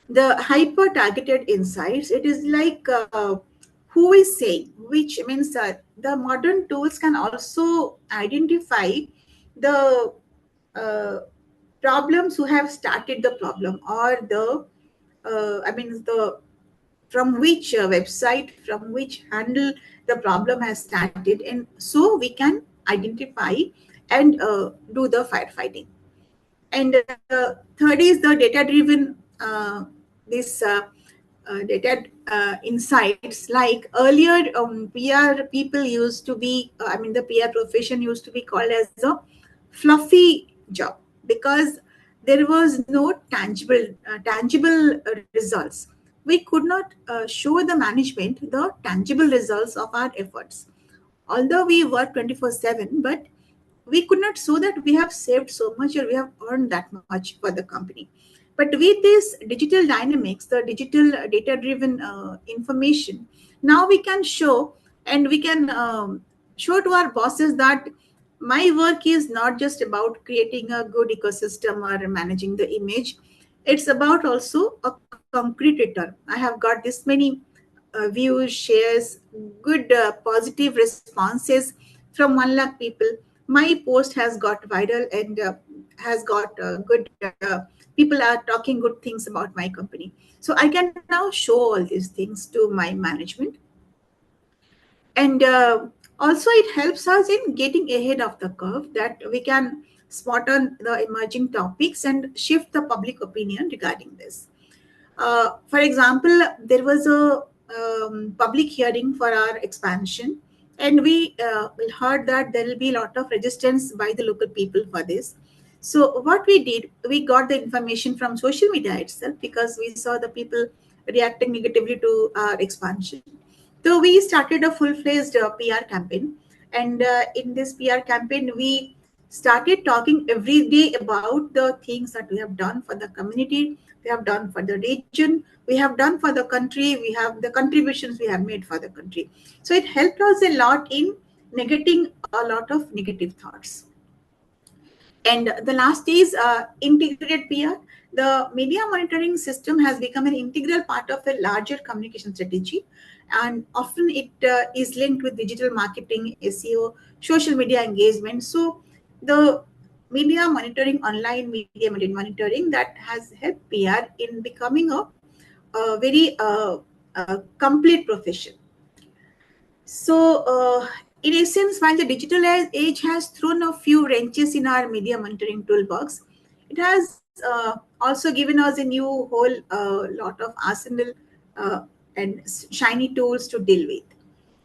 the hyper targeted insights, it is like who is saying, which means the modern tools can also identify the uh, problems who have started the problem, or the I mean the from which website, from which handle the problem has started, and so we can identify and do the firefighting. And third is the data driven this data insights. Like earlier, PR people used to be I mean the PR profession used to be called as a fluffy job, because there was no tangible results. We could not show the management the tangible results of our efforts, although we work 24/7, but we could not show that we have saved so much or we have earned that much for the company. But with this digital dynamics, the digital data driven information, now we can show, and we can show to our bosses that my work is not just about creating a good ecosystem or managing the image. It's about also a concrete return. I have got this many views, shares, good positive responses from 1 lakh people. My post has got viral and has got good people are talking good things about my company. So I can now show all these things to my management. And also it helps us in getting ahead of the curve, that we can spot on the emerging topics and shift the public opinion regarding this. For example, there was a public hearing for our expansion, and we heard that there will be a lot of resistance by the local people for this. So what we did, we got the information from social media itself, because we saw the people reacting negatively to our expansion. So we started a full-fledged PR campaign, and in this PR campaign, we started talking every day about the things that we have done for the community, we have done for the region, we have done for the country, we have the contributions we have made for the country. So it helped us a lot in negating a lot of negative thoughts. And the last is integrated PR. The media monitoring system has become an integral part of a larger communication strategy, and often it is linked with digital marketing, SEO, social media engagement. So the media monitoring, online media monitoring, that has helped PR in becoming a very complete profession. So, in essence, while the digital age has thrown a few wrenches in our media monitoring toolbox, it has also given us a new whole lot of arsenal uh, and shiny tools to deal with.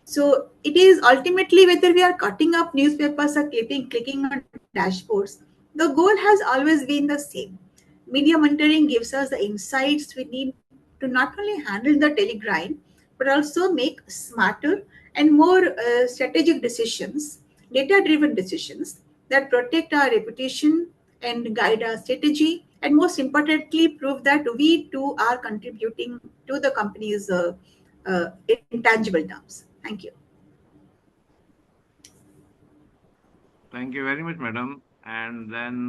So it is ultimately, whether we are cutting up newspapers or clicking on dashboards, the goal has always been the same. Media monitoring gives us the insights we need to not only handle the telegrind, but also make smarter and more strategic decisions, data-driven decisions that protect our reputation and guide our strategy, and most importantly, prove that we too are contributing to the company's intangible terms. Thank you. Thank you very much, madam. And then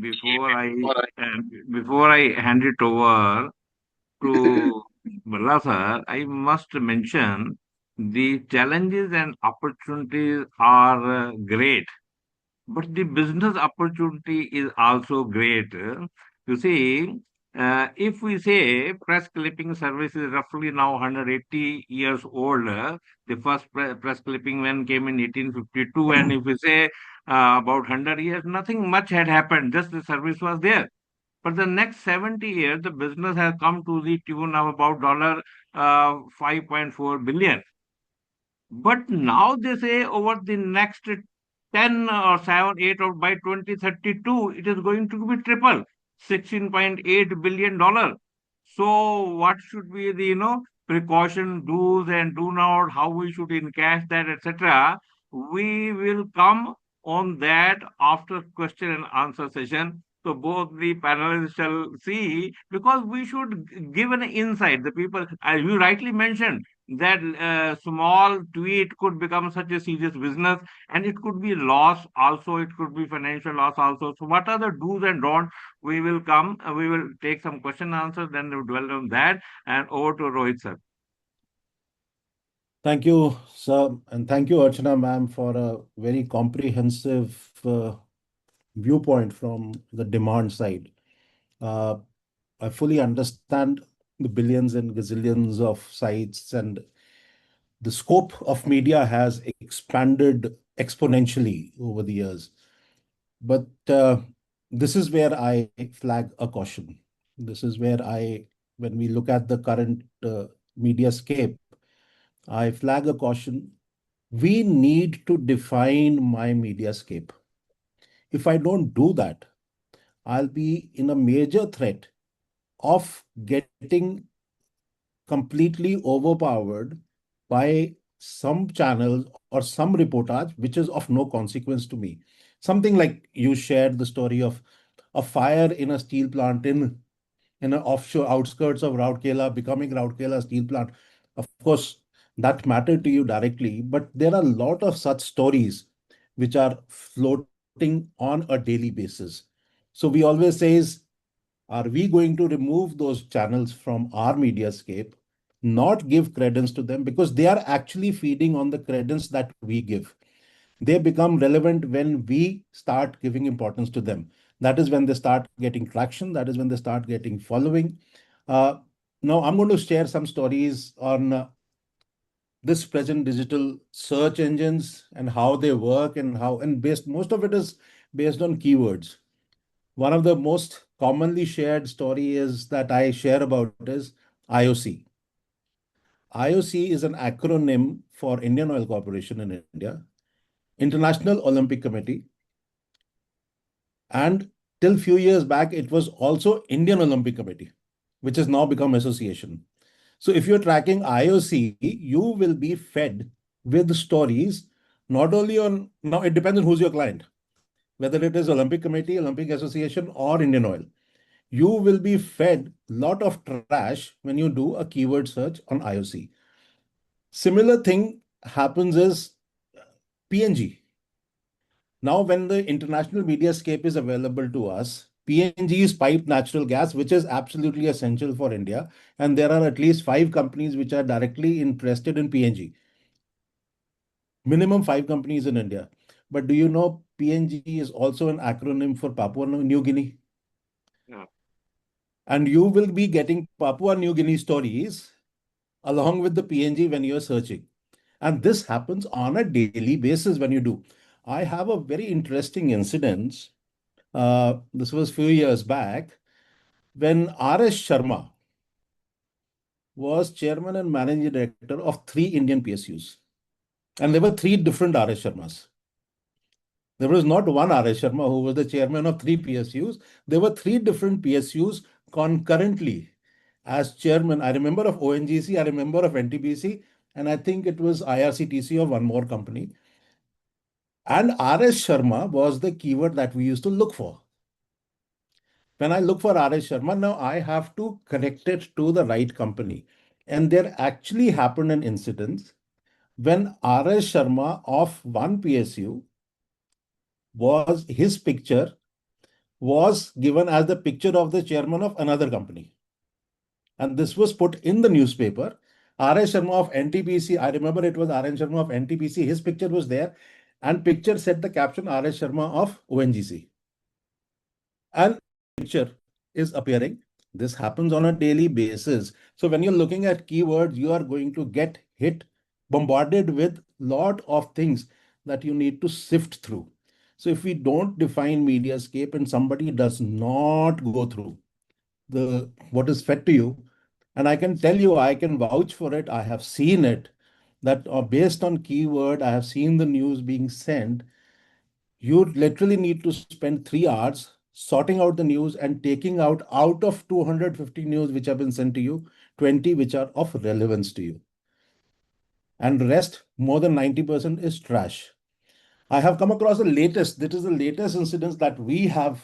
before I hand it over to Bala sir, I must mention the challenges and opportunities are great, but the business opportunity is also great. You see, if we say press clipping service is roughly now 180 years old, the first press clipping when came in 1852, and if we say about 100 years, nothing much had happened, just the service was there. But the next 70 years, the business has come to the tune of about dollar 5.4 billion. But now they say over the next 10 or 7, 8 or by 2032, it is going to be triple, $16.8 billion. So what should be the, precaution, do's and do not, how we should encash that, etc. We will come on that after question and answer session. So both the panelists shall see, because we should give an insight. The people, as you rightly mentioned, that small tweet could become such a serious business, and it could be loss also, it could be financial loss also. So what are the do's and don'ts? We will take some question answers, then we'll dwell on that. And over to Rohit sir. Thank you, sir, and thank you, Archana ma'am, for a very comprehensive viewpoint from the demand side. Uh, I fully understand the billions and gazillions of sites, and the scope of media has expanded exponentially over the years. But this is where I flag a caution. This is where when we look at the current media scape, I flag a caution. We need to define my media scape. If I don't do that, I'll be in a major threat of getting completely overpowered by some channels or some reportage which is of no consequence to me. Something like you shared the story of a fire in a steel plant in an offshore outskirts of Rourkela becoming Rourkela Steel Plant. Of course, that matter to you directly, but there are a lot of such stories which are floating on a daily basis. So we always say is, are we going to remove those channels from our mediascape, not give credence to them because they are actually feeding on the credence that we give. They become relevant when we start giving importance to them. That is when they start getting traction. That is when they start getting following. Uh, Now, I'm going to share some stories on this present digital search engines and how they work and how, and based, most of it is based on keywords. One of the most commonly shared story is that I share about is IOC. IOC is an acronym for Indian Oil Corporation in India, International Olympic Committee, and till few years back it was also Indian Olympic Committee, which has now become association. So if you're tracking IOC, you will be fed with stories not only on, now it depends on who's your client, whether it is Olympic Committee, Olympic Association, or Indian Oil. You will be fed a lot of trash when you do a keyword search on IOC. Similar thing happens is PNG. Now, when the international mediascape is available to us, PNG is piped natural gas, which is absolutely essential for India. And there are at least 5 companies which are directly interested in PNG. Minimum 5 companies in India. But do you know PNG is also an acronym for Papua New Guinea? Yeah. And you will be getting Papua New Guinea stories along with the PNG when you're searching. And this happens on a daily basis when you do. I have a very interesting incident. This was a few years back when R.S. Sharma was chairman and managing director of 3 Indian PSUs. And there were 3 different R.S. Sharmas. There was not one R.S. Sharma who was the chairman of 3 PSUs. There were 3 different PSUs concurrently as chairman. I remember of ONGC, I remember of NTPC, and I think it was IRCTC or one more company. And R.S. Sharma was the keyword that we used to look for. When I look for R.S. Sharma, now I have to connect it to the right company. And there actually happened an incident when R.S. Sharma of one PSU was, his picture was given as the picture of the chairman of another company. And this was put in the newspaper. R.S. Sharma of NTPC, I remember it was R.S. Sharma of NTPC, his picture was there, and picture said the caption R.S. Sharma of ONGC. And picture is appearing. This happens on a daily basis. So when you're looking at keywords, you are going to get hit, bombarded with lot of things that you need to sift through. So if we don't define mediascape and somebody does not go through the what is fed to you, and I can tell you, I can vouch for it, I have seen it, that based on keyword, I have seen the news being sent. You literally need to spend 3 hours sorting out the news and taking out of 250 news which have been sent to you, 20 which are of relevance to you. And the rest, more than 90% is trash. I have come across the latest, this is the latest incidents that we have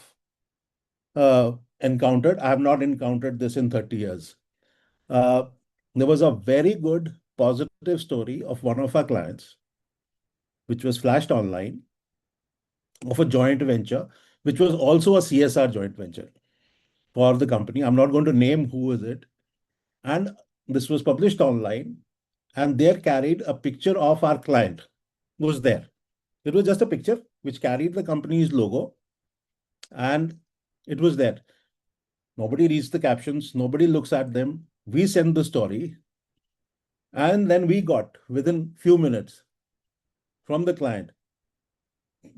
encountered. I have not encountered this in 30 years. Uh, there was a very good positive story of one of our clients, which was flashed online, of a joint venture, which was also a CSR joint venture for the company. I'm not going to name who is it. And this was published online, and there carried a picture of our client was there. It was just a picture which carried the company's logo, and it was there. Nobody reads the captions, nobody looks at them. We send the story, and then we got within few minutes from the client,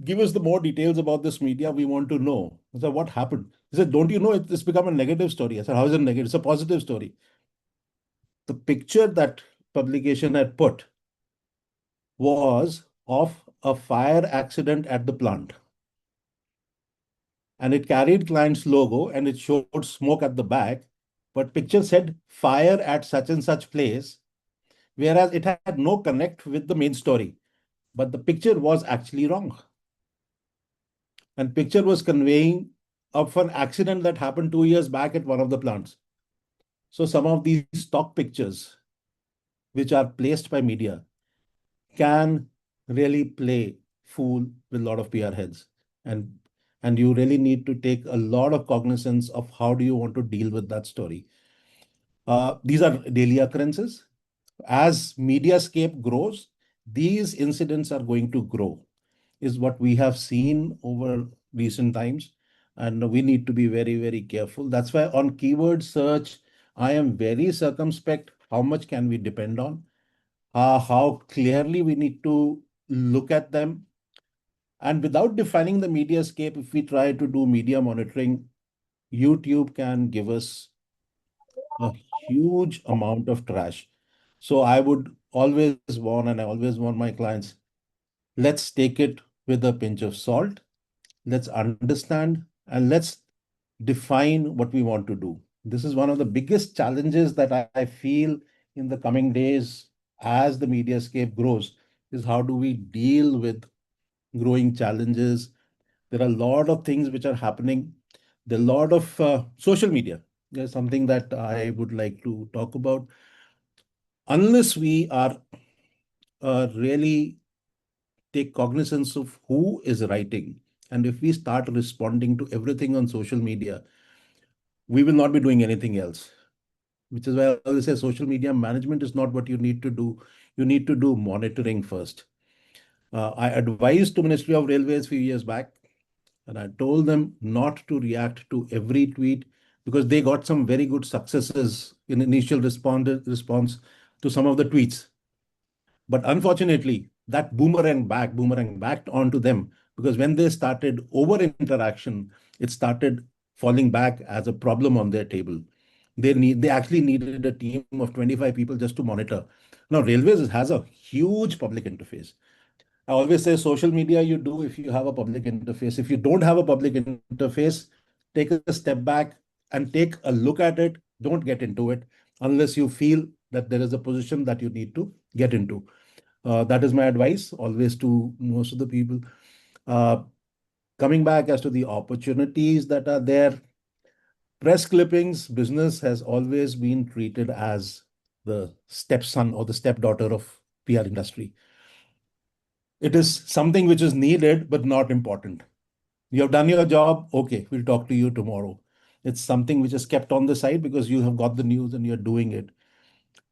give us the more details about this media. We want to know. I said, what happened? He said, don't you know it's become a negative story? I said, how is it negative? It's a positive story. The picture that publication had put was of a fire accident at the plant. And it carried client's logo and it showed smoke at the back. But picture said fire at such and such place, whereas it had no connect with the main story. But the picture was actually wrong. And picture was conveying of an accident that happened 2 years back at one of the plants. So some of these stock pictures which are placed by media can really play fool with a lot of PR heads. And and you really need to take a lot of cognizance of how do you want to deal with that story. These are daily occurrences. As mediascape grows, these incidents are going to grow, is what we have seen over recent times. And we need to be very, very careful. That's why on keyword search, I am very circumspect. How much can we depend on? How clearly we need to look at them. And without defining the mediascape, if we try to do media monitoring, YouTube can give us a huge amount of trash. So I would always warn, and I always warn my clients, let's take it with a pinch of salt. Let's understand and let's define what we want to do. This is one of the biggest challenges that I feel in the coming days as the mediascape grows, is how do we deal with growing challenges. There are a lot of things which are happening. There are a lot of social media. There's something that I would like to talk about. Unless we are really take cognizance of who is writing, and if we start responding to everything on social media, we will not be doing anything else. Which is why I always say social media management is not what you need to do. You need to do monitoring first. I advised to Ministry of Railways a few years back, and I told them not to react to every tweet because they got some very good successes in initial response to some of the tweets. But unfortunately, that boomerang backed onto them, because when they started over interaction, it started falling back as a problem on their table. They actually needed a team of 25 people just to monitor. Now, Railways has a huge public interface. I always say social media you do if you have a public interface. If you don't have a public interface, take a step back and take a look at it. Don't get into it unless you feel that there is a position that you need to get into. That is my advice always to most of the people. Uh, Coming back as to the opportunities that are there, press clippings business has always been treated as the stepson or the stepdaughter of PR industry. It is something which is needed but not important. You have done your job, okay, we'll talk to you tomorrow. It's something which is kept on the side because you have got the news and you're doing it.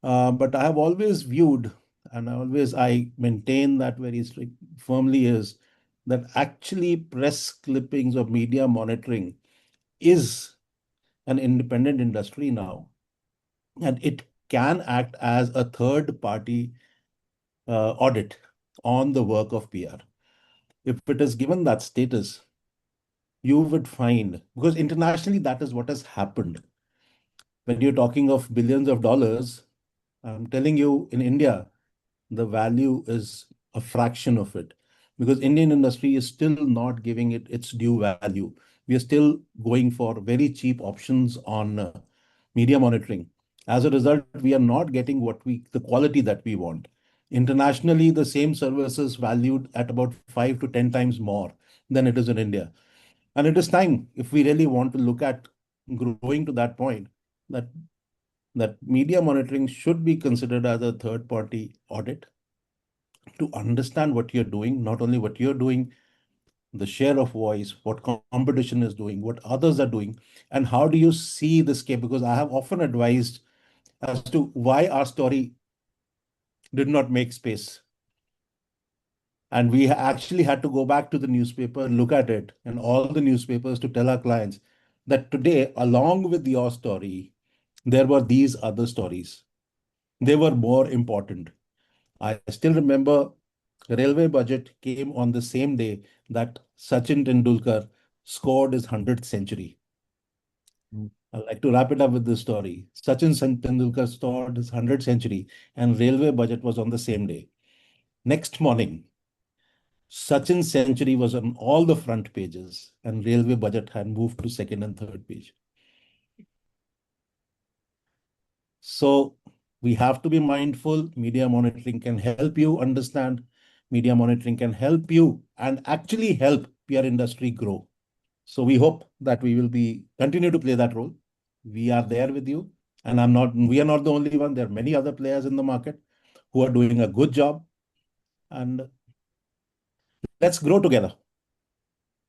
But I have always viewed, and I maintain that very firmly, is that actually press clippings or media monitoring is an independent industry now, and it can act as a third party audit on the work of PR. If it is given that status, you would find, because internationally that is what has happened. When you're talking of billions of dollars, I'm telling you, in India, the value is a fraction of it, because Indian industry is still not giving it its due value. We are still going for very cheap options on media monitoring. As a result, we are not getting the quality that we want. Internationally, the same service is valued at about 5 to 10 times more than it is in India. And it is time, if we really want to look at growing to that point, that media monitoring should be considered as a third party audit to understand what you're doing, not only what you're doing, the share of voice, what competition is doing, what others are doing, and how do you see this case? Because I have often advised as to why our story did not make space. And we actually had to go back to the newspaper, look at it, and all the newspapers to tell our clients that today, along with your story, there were these other stories. They were more important. I still remember railway budget came on the same day that Sachin Tendulkar scored his 100th century. I'd like to wrap it up with this story. Tendulkar scored his 100th century, and railway budget was on the same day. Next morning, Sachin's century was on all the front pages, and railway budget had moved to second and third page. So we have to be mindful. Media monitoring can help you understand. Media monitoring can help you and actually help PR industry grow. So we hope that we will be continue to play that role. We are there with you, and we are not the only one. There are many other players in the market. who are doing a good job, and let's grow together.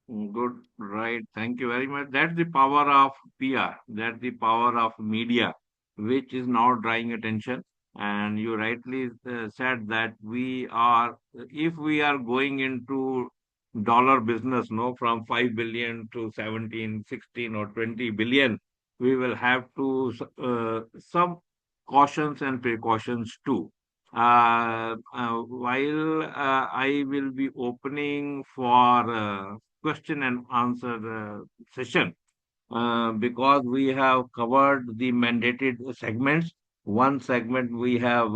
Good, right. Thank you very much. That's the power of PR. That's the power of media, which is now drawing attention. And you rightly said that if we are going into dollar business, no, from 5 billion to 17, 16, or 20 billion, we will have to some cautions and precautions too. While I will be opening for question and answer session because we have covered the mandated segments. One segment we have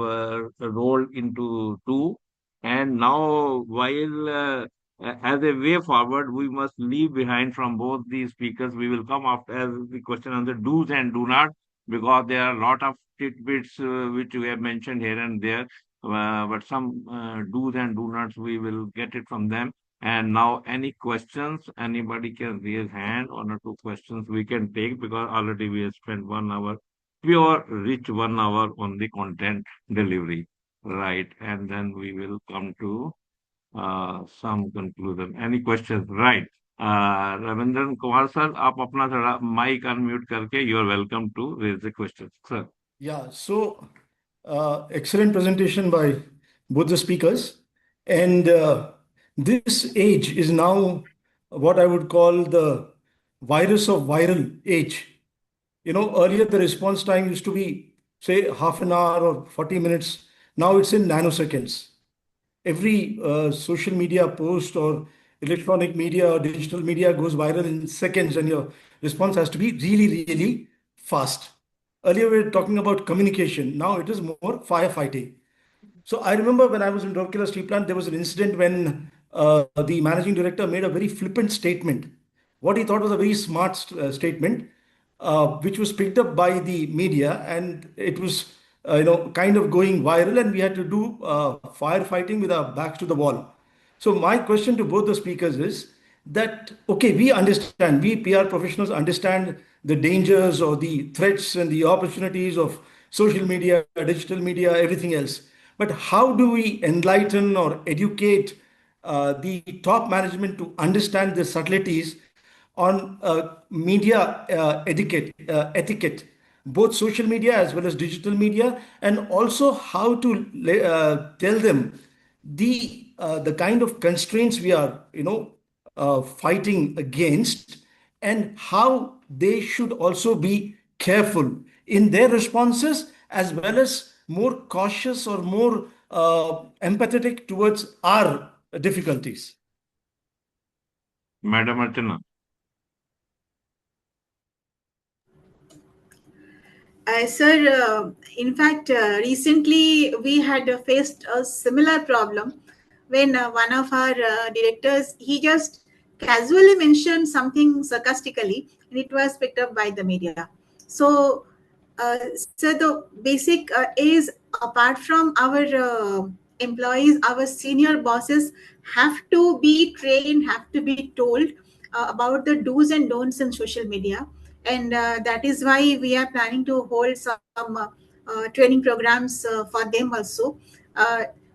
rolled into two, and now while as a way forward, we must leave behind from both these speakers. We will come after as the question on the do's and do not, because there are a lot of tidbits which we have mentioned here and there, but some do's and do nots we will get it from them. And now, any questions? Anybody can raise hand. One or two questions we can take because already we have spent 1 hour, pure rich 1 hour on the content delivery, right? And then we will come to some conclusion. Any questions? Right. Ravindran Kumar sir, आप अपना थोड़ा mic unmute करके you are welcome to raise the questions, sir. Yeah, so excellent presentation by both the speakers. And this age is now what I would call the virus of viral age. Earlier the response time used to be, say, half an hour or 40 minutes. Now it's in nanoseconds. Every social media post or electronic media or digital media goes viral in seconds, and your response has to be really, really fast. Earlier, we were talking about communication. Now it is more firefighting. So I remember when I was in Rourkela Steel Plant, there was an incident when the managing director made a very flippant statement. What he thought was a very smart statement, which was picked up by the media, and it was kind of going viral, and we had to do firefighting with our backs to the wall. So my question to both the speakers is that, okay, we understand, we PR professionals understand the dangers or the threats and the opportunities of social media, digital media, everything else. But how do we enlighten or educate the top management to understand the subtleties on media etiquette, both social media as well as digital media, and also how to tell them the kind of constraints we are fighting against, and how they should also be careful in their responses, as well as more cautious or more empathetic towards our difficulties. Madam Archana. Sir, in fact, recently we had faced a similar problem when one of our directors, he just casually mentioned something sarcastically, and it was picked up by the media. So the basic is, apart from our employees, our senior bosses have to be trained, have to be told about the do's and don'ts in social media. And that is why we are planning to hold some training programs for them also.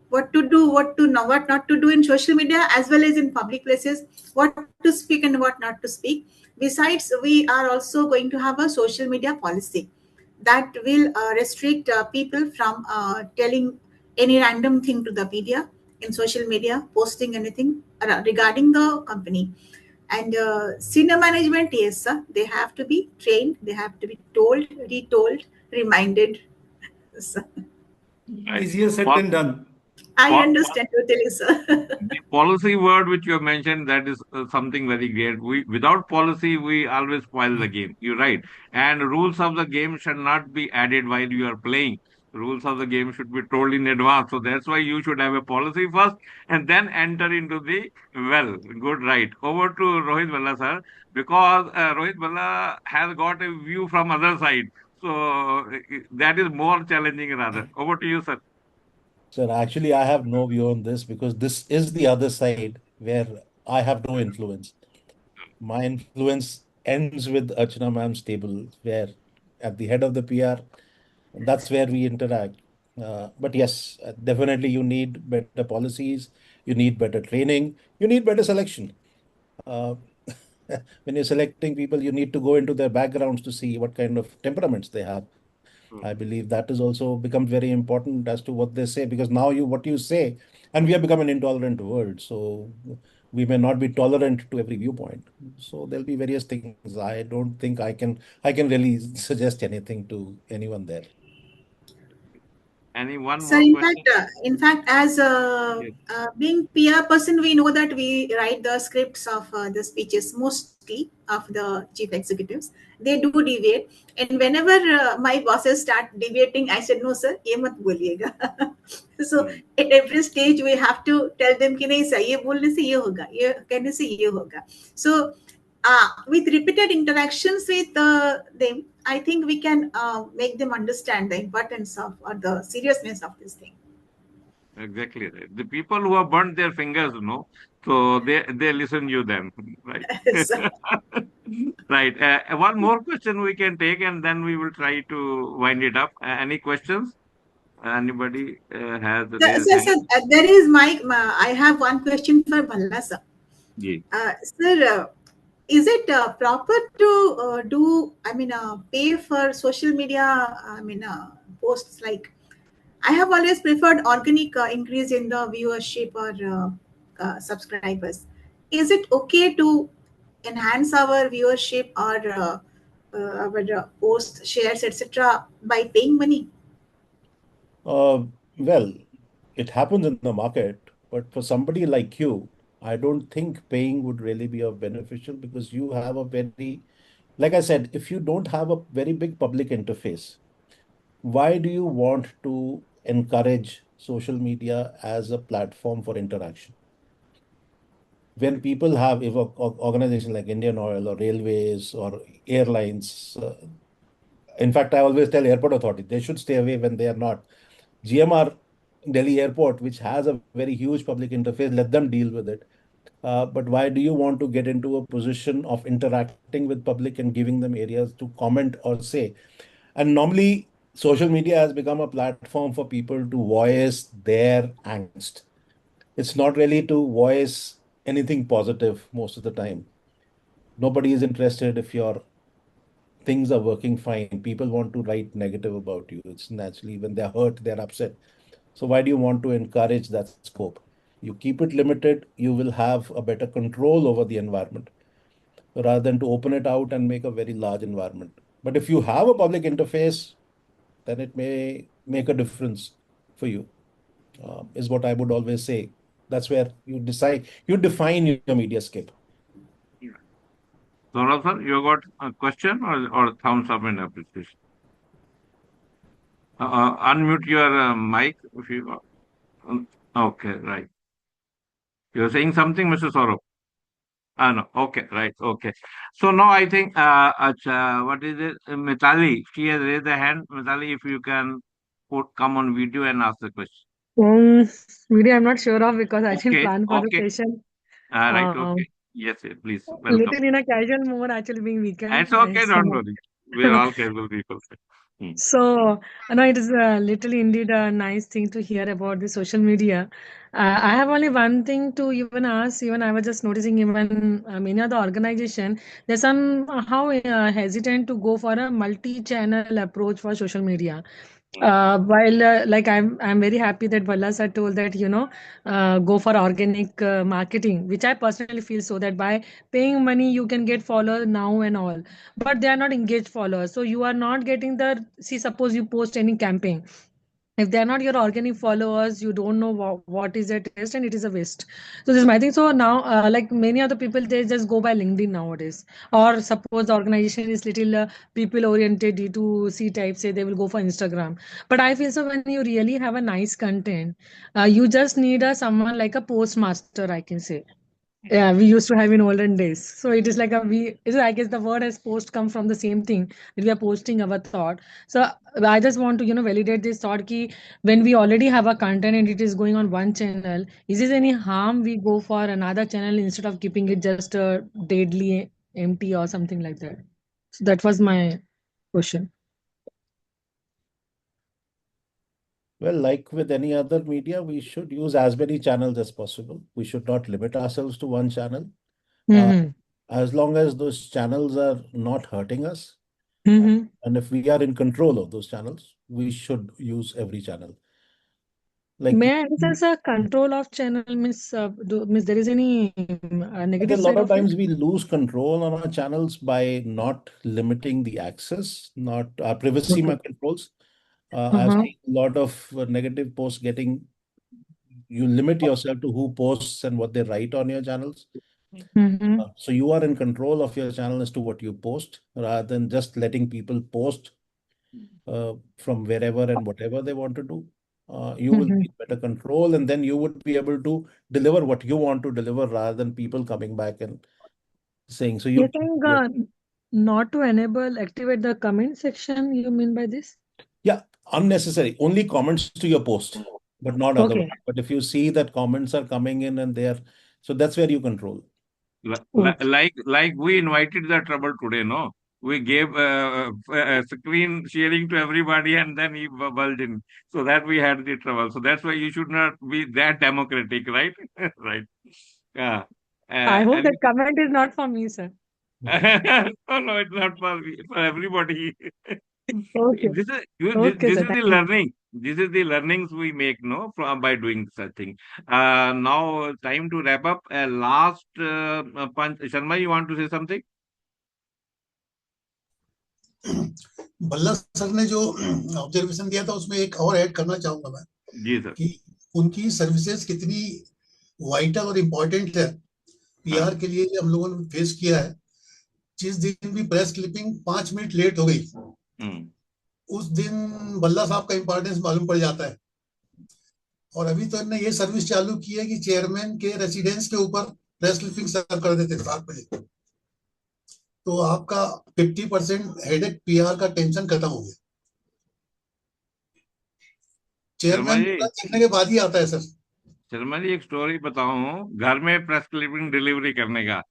What to do, what to know, what not to do in social media as well as in public places, what to speak and what not to speak. Besides, we are also going to have a social media policy that will restrict people from telling any random thing to the media in social media, posting anything regarding the company. And senior management, yes, sir, they have to be trained, they have to be told, retold, reminded. Sir. Right. Easier said than done. I Po- understand totally, sir. The policy word which you have mentioned, that is something very great. Without policy, we always spoil the game. You're right. And rules of the game should not be added while you are playing. Rules of the game should be told in advance. So that's why you should have a policy first and then enter into the well. Good, right. Over to Rohit Bhalla, sir, because Rohit Bhalla has got a view from other side. So that is more challenging rather. Over to you, sir. Sir, actually, I have no view on this because this is the other side where I have no influence. My influence ends with Archana ma'am's table, where at the head of the PR, that's where we interact. But yes, definitely you need better policies, you need better training, you need better selection. Uh, when you're selecting people, you need to go into their backgrounds to see what kind of temperaments they have. I Mm. believe that is also become very important as to what they say, because now you what you say, and we have become an intolerant world. So we may not be tolerant to every viewpoint. So there'll be various things. I don't think I can really suggest anything to anyone there. Any one So more question? in fact, as Yes. being PR person, we know that we write the scripts of the speeches mostly of the chief executives. They do deviate, and whenever my bosses start deviating, I said, "No, sir, ये मत बोलिएगा." So Mm. at every stage, we have to tell them कि नहीं sir, ये बोलने से ये होगा, ये कहने से ये होगा. So with repeated interactions with them, I think we can make them understand the importance of or the seriousness of this thing. Exactly right. The people who have burnt their fingers, so they listen you them, right? So, Right. One more question we can take, and then we will try to wind it up. Any questions? Anybody has raised so, hand? there is I have one question for Bhalla sir. Yes. Sir, is it proper to pay for social media? Posts like I have always preferred organic increase in the viewership or subscribers. Is it okay to enhance our viewership or our post shares, etc., by paying money? Well, it happens in the market, but for somebody like you, I don't think paying would really be of beneficial, because you have a very, like I said, if you don't have a very big public interface, why do you want to encourage social media as a platform for interaction? When people have, if a organization like Indian Oil or railways or airlines, in fact, I always tell airport authority, they should stay away when they are not. GMR Delhi Airport, which has a very huge public interface, let them deal with it. But why do you want to get into a position of interacting with public and giving them areas to comment or say? And normally, social media has become a platform for people to voice their angst. It's not really to voice anything positive most of the time. Nobody is interested if your things are working fine. People want to write negative about you. It's naturally when they're hurt, they're upset. So why do you want to encourage that scope? You keep it limited, you will have a better control over the environment rather than to open it out and make a very large environment. But if you have a public interface, then it may make a difference for you, is what I would always say. That's where you decide, you define your mediascape. Yeah. Saurabh sir, you got a question or thumbs up and appreciation? Unmute your mic if you. Okay, right. You're saying something, Mr. Saurabh? No. Okay, right. Okay. So now I think, what is it? Mitali, she has raised a hand. Mitali, if you can come on video and ask the question. Really, I'm not sure of because I didn't Okay, plan for the okay. session. Right, Um, okay. Yes, yes, please, welcome. Little in a casual mode, actually being weekend. It's okay, don't So, worry. We're all casual people. Hmm. so no, it is literally indeed a nice thing to hear about the social media. I have only one thing to even ask. Even I was just noticing, even many of the organization, they're somehow hesitant to go for a multi-channel approach for social media. While like I'm very happy that Ballas had told that go for organic marketing, which I personally feel so that by paying money you can get followers now and all, but they are not engaged followers, so you are not getting the see. Suppose you post any campaign, if they're not your organic followers, you don't know what is the test, and it is a waste. So this is my thing. So now like many other people, they just go by LinkedIn nowadays, or suppose the organization is little people oriented D2C type, say they will go for Instagram. But I feel so when you really have a nice content, you just need a someone like a postmaster, I can say. Yeah, we used to have in olden days. So it is like a we. I guess the word as post come from the same thing that we are posting our thought. So I just want to validate this thought ki when we already have a content and it is going on one channel, is there any harm we go for another channel instead of keeping it just deadly empty or something like that? So that was my question. Well, like with any other media, we should use as many channels as possible. We should not limit ourselves to one channel. Uh, Mm-hmm. as long as those channels are not hurting us, Mm-hmm. and if we are in control of those channels, we should use every channel. Like May I answer, sir? Control of channel means there is any a negative lot side of of it? times we lose control on our channels by not limiting the access, not our privacy Okay. controls. I've Uh-huh. seen a lot of negative posts getting, you limit yourself to who posts and what they write on your channels. Mm-hmm. So you are in control of your channel as to what you post rather than just letting people post from wherever and whatever they want to do. You will Mm-hmm. be in better control, and then you would be able to deliver what you want to deliver rather than people coming back and saying. So You're you, saying not to activate the comment section, you mean by this? yeah, unnecessary. Only comments to your post, but not otherwise. Okay. But if you see that comments are coming in and they are, so that's where you control. Okay. Like we invited the trouble today, no? We gave screen sharing to everybody, and then he bulged in, so that we had the trouble. So that's why you should not be that democratic, right? Right. Yeah. I hope And that comment is not for me, sir. no, no, it's not for me, for everybody. Okay. Okay, This sir. is the Thank you. learning. This is the learnings we make, no, from by doing such thing. Now time to wrap up. Last punch. Sharma, you want to say something? Bhalla sir ने जो observation दिया था उसमें एक और add करना चाहूंगा मैं जी सर। कि उनकी सर्विसेज कितनी वाइटल और इम्पोर्टेंट है पीआर के लिए हम लोगों ने फेस किया है। जिस दिन भी प्रेस क्लिपिंग 5 मिनट लेट हो गई उस दिन भल्ला साहब का इंपॉर्टेंस मालूम पड़ जाता है। और अभी तो इन्होंने ये सर्विस चालू की है कि चेयरमैन के रेसिडेंस के ऊपर प्रेस क्लिपिंग सर्व कर देते 7 बजे, तो आपका 50% हेडेक पीआर का टेंशन खत्म हो गया। शर्मा चेयरमैन जी, पूरा देखने के बाद ही आता है सर। शर्मा जी एक स्टोरी बताऊं, घर में प्रेस क्लिपिंग डिलीवरी करने का।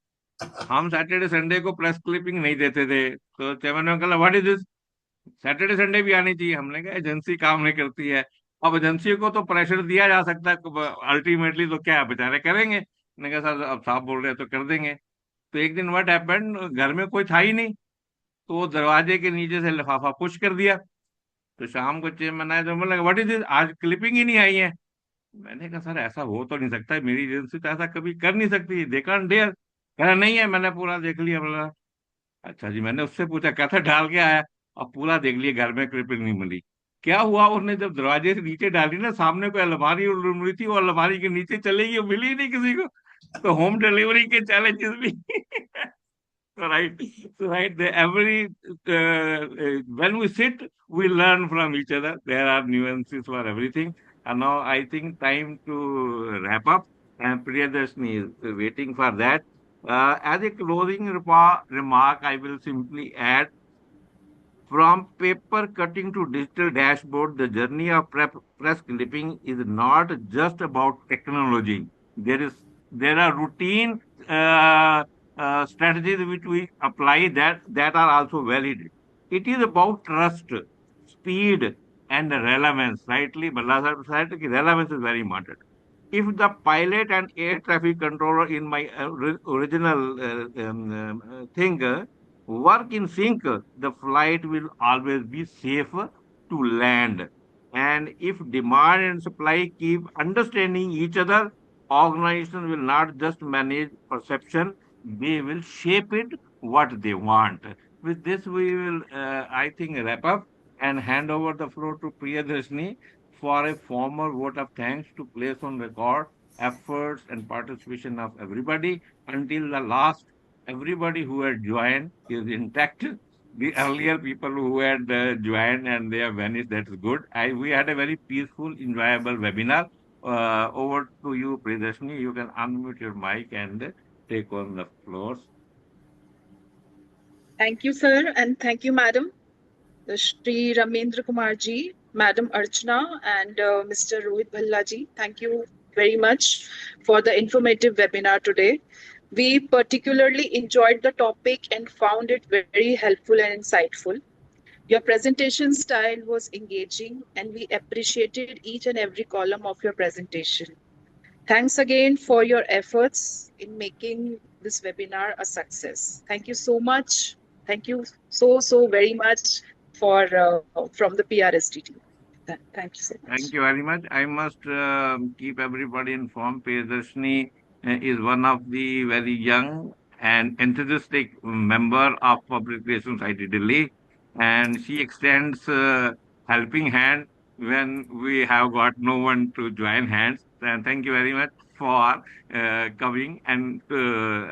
हम सैटरडे संडे को प्रेस क्लिपिंग नहीं देते थे, तो चेयरमैन ने कहा what is this, Saturday Sunday भी आनी चाहिए। हमने कहा एजेंसी काम नहीं करती है। अब एजेंसी को तो प्रेशर दिया जा सकता है, अल्टीमेटली तो क्या बेचारे करेंगे। मैंने कहा सर अब साहब बोल रहे हैं तो कर देंगे। तो एक दिन व्हाट हैपेंड, घर में कोई था ही नहीं, तो वो दरवाजे के नीचे से लिफाफा पुश कर दिया। तो शाम को चेयरमैन आया तो बोला व्हाट इज दिस, आज क्लिपिंग ही नहीं आई है। मैंने कहा सर ऐसा हो तो नहीं सकता है, मेरी एजेंसी तो ऐसा कभी कर नहीं सकती, दे कांट डेयर। कह रहा नहीं है, मैंने पूरा देख लिया। बोला अच्छा जी। मैंने उससे पूछा कैसे डाल के आया, अब पूरा देख लिया, घर में क्लिपिंग नहीं मिली। क्या हुआ, उसने जब दरवाजे से नीचे डाली ना, सामने कोई अलमारी मिली थी, वो अलमारी के नीचे चले गई, वो मिली ही नहीं किसी को। तो होम डिलीवरी के चैलेंजेस भी right. So right, every when we sit, we learn from each other. There are nuances for everything. And now I think time to wrap up. And Priyadarshini is waiting for that. As a closing remark, I will simply add, from paper cutting to digital dashboard, the journey of press clipping is not just about technology. There are routine uh, strategies which we apply that are also valid. It is about trust, speed, and relevance. Rightly, Balla sir said that relevance is very important. If the pilot and air traffic controller in my original thing work in sync, the flight will always be safe to land. And if demand and supply keep understanding each other, organization will not just manage perception, they will shape it what they want. With this, we will, I think, wrap up and hand over the floor to Priyadarshini for a formal vote of thanks to place on record efforts and participation of everybody until the last. Everybody who had joined is intact. The earlier people who had joined and they have vanished, that's good. We had a very peaceful, enjoyable webinar. Over to you, Priyadarshini. You can unmute your mic and take on the floor. Thank you, sir, and thank you, madam. Shri Ramendra Kumar ji, Madam Archana, and Mr. Rohit Bhalla ji. Thank you very much for the informative webinar today. We particularly enjoyed the topic and found it very helpful and insightful. Your presentation style was engaging, and we appreciated each and every column of your presentation. Thanks again for your efforts in making this webinar a success. Thank you so much. Thank you so very much for from the PRSD team. Thank you so much. Thank you very much. I must keep everybody informed. Priyadarshini is one of the very young and enthusiastic member of Public Relations Society Delhi, and she extends helping hand when we have got no one to join hands. And thank you very much for coming and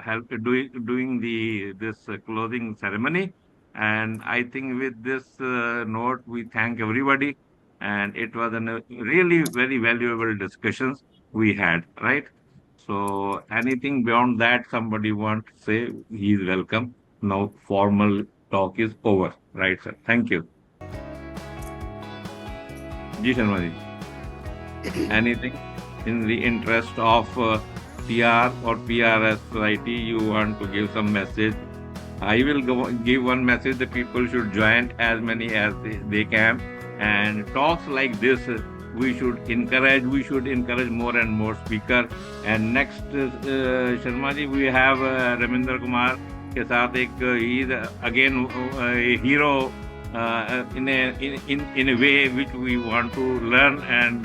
help doing the this closing ceremony. And I think with this note, we thank everybody, and it was a really very valuable discussions we had, right? So anything beyond that somebody want to say, he is welcome. Now formal talk is over, right, sir? Thank you. Ji Sharma ji, anything in the interest of PR or PRS society you want to give some message? I will give one message: the people should join as many as they can, and talks like this we should encourage. We should encourage more and more speaker. And next, Sharma ji, we have Ramendra Kumar के साथ एक he is again a hero in a way which we want to learn and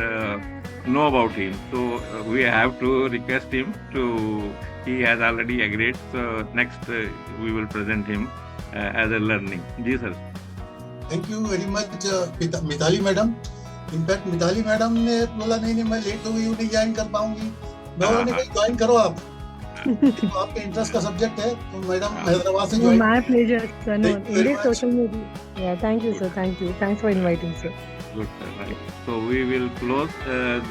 know about him. So we have to request him to. He has already agreed. So next we will present him as a learning. Ji sir. Thank you very much, Mitali madam. In fact Mitali madam ने बोला नहीं मैं late हो गई हूँ, नहीं join कर पाऊंगी. मैं उन्होंने कहा ज्वाइन करो आप. तो आपके इंटरेस्ट का सब्जेक्ट है तो मैडम हैदराबाद से join. My pleasure, sir. No, it is social media. Yeah, thank you, sir. Thank you. Thanks for inviting, sir. Good, sir. Right. So we will close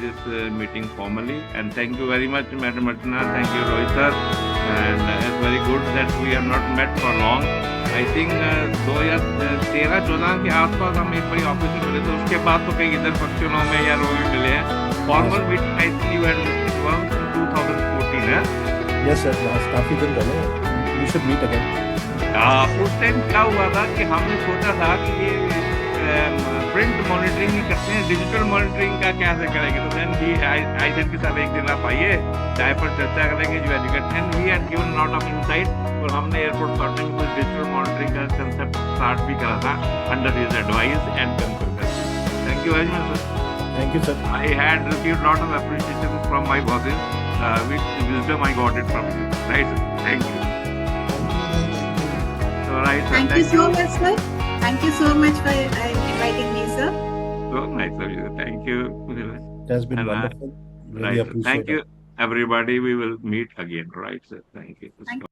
this meeting formally, and thank you very much, Madam Archana. Thank you, Rohit sir. And it's very good that we are not met for long. I think 2013-14 के आसपास हम एक बारी office में मिले थे. उसके बाद तो कई इधर फंक्शनों में या वो भी मिले हैं. Formal meeting I think you had visited once in 2014 है. Yes sir, काफी दिन पहले. We should meet again. उस टाइम क्या हुआ था कि हमने सोचा था कि ये प्रिंट मॉनिटरिंग ही करते हैं, डिजिटल मॉनिटरिंग का कैसे करेंगे. तो देन ही आई सेड कि सर एक दिन आप आइए, चाय पर चर्चा करेंगे जो educate. And he had given lot of insight. और हमने एयरपोर्ट अथॉरिटी में कुछ डिजिटल मॉनिटरिंग का कंसेप्ट स्टार्ट भी करा था under his advice and consultancy. Thank you very much sir. Thank you sir. I had received lot of appreciation from my bosses, which wisdom I got it from you. Right sir. Thank you. So right sir. Thank you so much, sir. Thank you so much for inviting me, sir. So nice of you. Thank you. It has been wonderful. Really Right. appreciate Thank it. you, everybody. We will meet again. Right, sir. Thank you. Thank you.